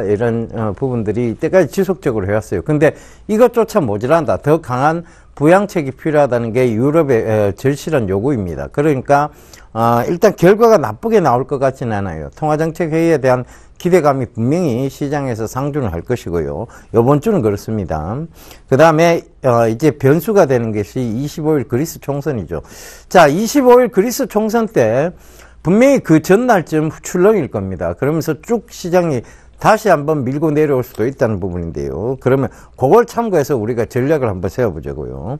이런 부분들이 이때까지 지속적으로 해왔어요. 근데 이것조차 모자란다. 더 강한 부양책이 필요하다는 게 유럽의 절실한 요구입니다. 그러니까 일단 결과가 나쁘게 나올 것 같지는 않아요. 통화정책회의에 대한 기대감이 분명히 시장에서 상존을 할 것이고요. 이번 주는 그렇습니다. 그 다음에 이제 변수가 되는 것이 25일 그리스 총선이죠. 자, 25일 그리스 총선 때 분명히 그 전날쯤 출렁일 겁니다. 그러면서 쭉 시장이 다시 한번 밀고 내려올 수도 있다는 부분인데요. 그러면 그걸 참고해서 우리가 전략을 한번 세워보자고요.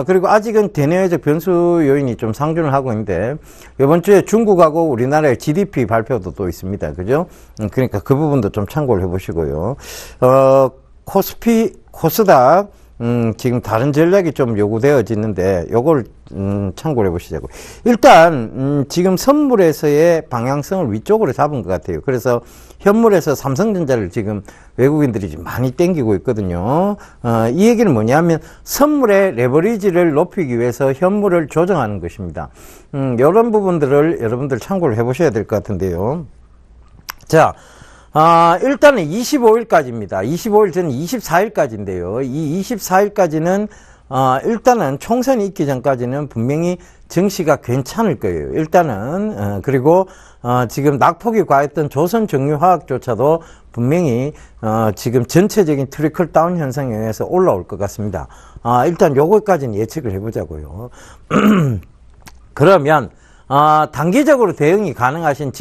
그리고 아직은 대내외적 변수 요인이 좀 상존을 하고 있는데 이번 주에 중국하고 우리나라의 GDP 발표도 또 있습니다. 그죠? 그러니까 그 부분도 좀 참고를 해보시고요. 코스닥 지금 다른 전략이 좀 요구되어지는데 요걸 참고를 해보시자고요. 일단 지금 선물에서의 방향성을 위쪽으로 잡은 것 같아요. 그래서 현물에서 삼성전자를 지금 외국인들이 지금 많이 땡기고 있거든요. 이 얘기는 뭐냐면 선물의 레버리지를 높이기 위해서 현물을 조정하는 것입니다. 이런 부분들을 여러분들 참고를 해보셔야 될 것 같은데요. 자, 일단은 25일까지입니다. 25일 전 24일까지인데요. 이 24일까지는 일단은 총선이 있기 전까지는 분명히 증시가 괜찮을 거예요. 일단은 그리고 지금 낙폭이 과했던 조선정유화학조차도 분명히 지금 전체적인 트리클 다운 현상에 의해서 올라올 것 같습니다. 일단 요거까지는 예측을 해보자고요. 그러면 단기적으로 대응이 가능하신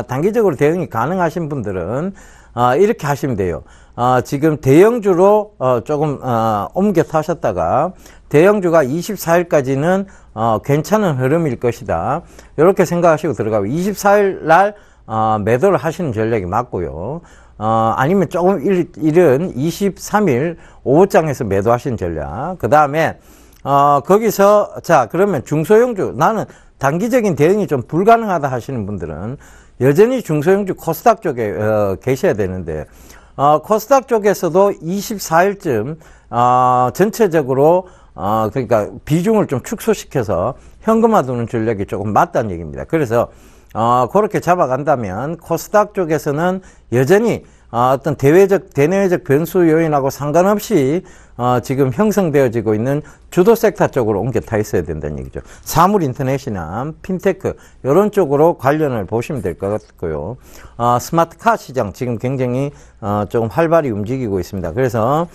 단기적으로 대응이 가능하신 분들은 이렇게 하시면 돼요. 지금 대형주로 조금 옮겨 타셨다가 대형주가 24일까지는 괜찮은 흐름일 것이다. 이렇게 생각하시고 들어가고 24일 날 매도를 하시는 전략이 맞고요. 아니면 조금 이른 23일 오후장에서 매도하시는 전략. 그 다음에 거기서 자 그러면 중소형주 나는 단기적인 대응이 좀 불가능하다 하시는 분들은 여전히 중소형주 코스닥 쪽에 계셔야 되는데 코스닥 쪽에서도 24일쯤 전체적으로 그러니까 비중을 좀 축소시켜서 현금화두는 전략이 조금 맞다는 얘기입니다. 그래서 그렇게 잡아간다면 코스닥 쪽에서는 여전히 어떤 대내외적 변수 요인하고 상관없이 지금 형성되어지고 있는 주도 섹터 쪽으로 옮겨 타 있어야 된다는 얘기죠. 사물 인터넷이나 핀테크 이런 쪽으로 관련을 보시면 될 것 같고요. 스마트카 시장 지금 굉장히 조금 활발히 움직이고 있습니다. 그래서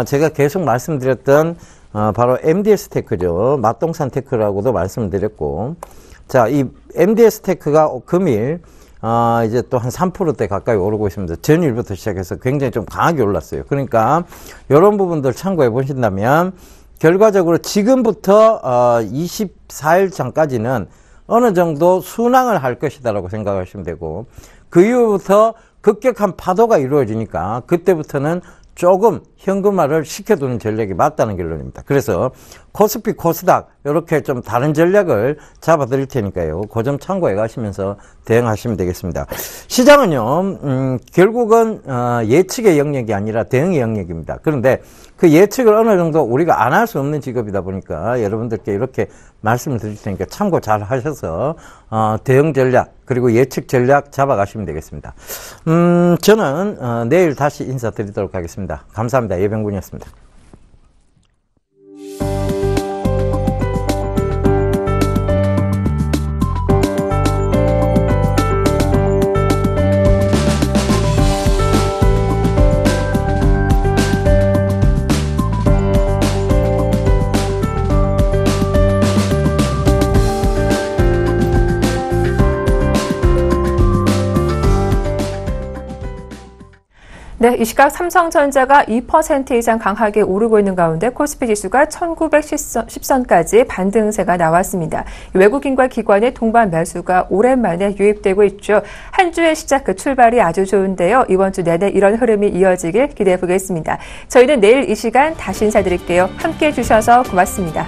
제가 계속 말씀드렸던 바로 MDS 테크죠. 맛동산 테크라고도 말씀드렸고, 자, 이 MDS 테크가 금일 이제 또 한 3%대 가까이 오르고 있습니다. 전일부터 시작해서 굉장히 좀 강하게 올랐어요. 그러니까 이런 부분들 참고해 보신다면 결과적으로 지금부터 24일 전까지는 어느 정도 순항을 할 것이다라고 생각하시면 되고, 그 이후부터 급격한 파도가 이루어지니까 그때부터는 조금 현금화를 시켜두는 전략이 맞다는 결론입니다. 그래서 코스피, 코스닥 이렇게 좀 다른 전략을 잡아드릴 테니까요. 그 점 참고해 가시면서 대응하시면 되겠습니다. 시장은요, 결국은 예측의 영역이 아니라 대응의 영역입니다. 그런데 그 예측을 어느 정도 우리가 안 할 수 없는 직업이다 보니까 여러분들께 이렇게 말씀을 드릴 테니까 참고 잘 하셔서 대응 전략 그리고 예측 전략 잡아가시면 되겠습니다. 저는 내일 다시 인사드리도록 하겠습니다. 감사합니다. 예병군이었습니다. 네, 이 시각 삼성전자가 2% 이상 강하게 오르고 있는 가운데 코스피 지수가 1910선까지 반등세가 나왔습니다. 외국인과 기관의 동반 매수가 오랜만에 유입되고 있죠. 한 주의 시작 그 출발이 아주 좋은데요. 이번 주 내내 이런 흐름이 이어지길 기대해 보겠습니다. 저희는 내일 이 시간 다시 인사드릴게요. 함께해 주셔서 고맙습니다.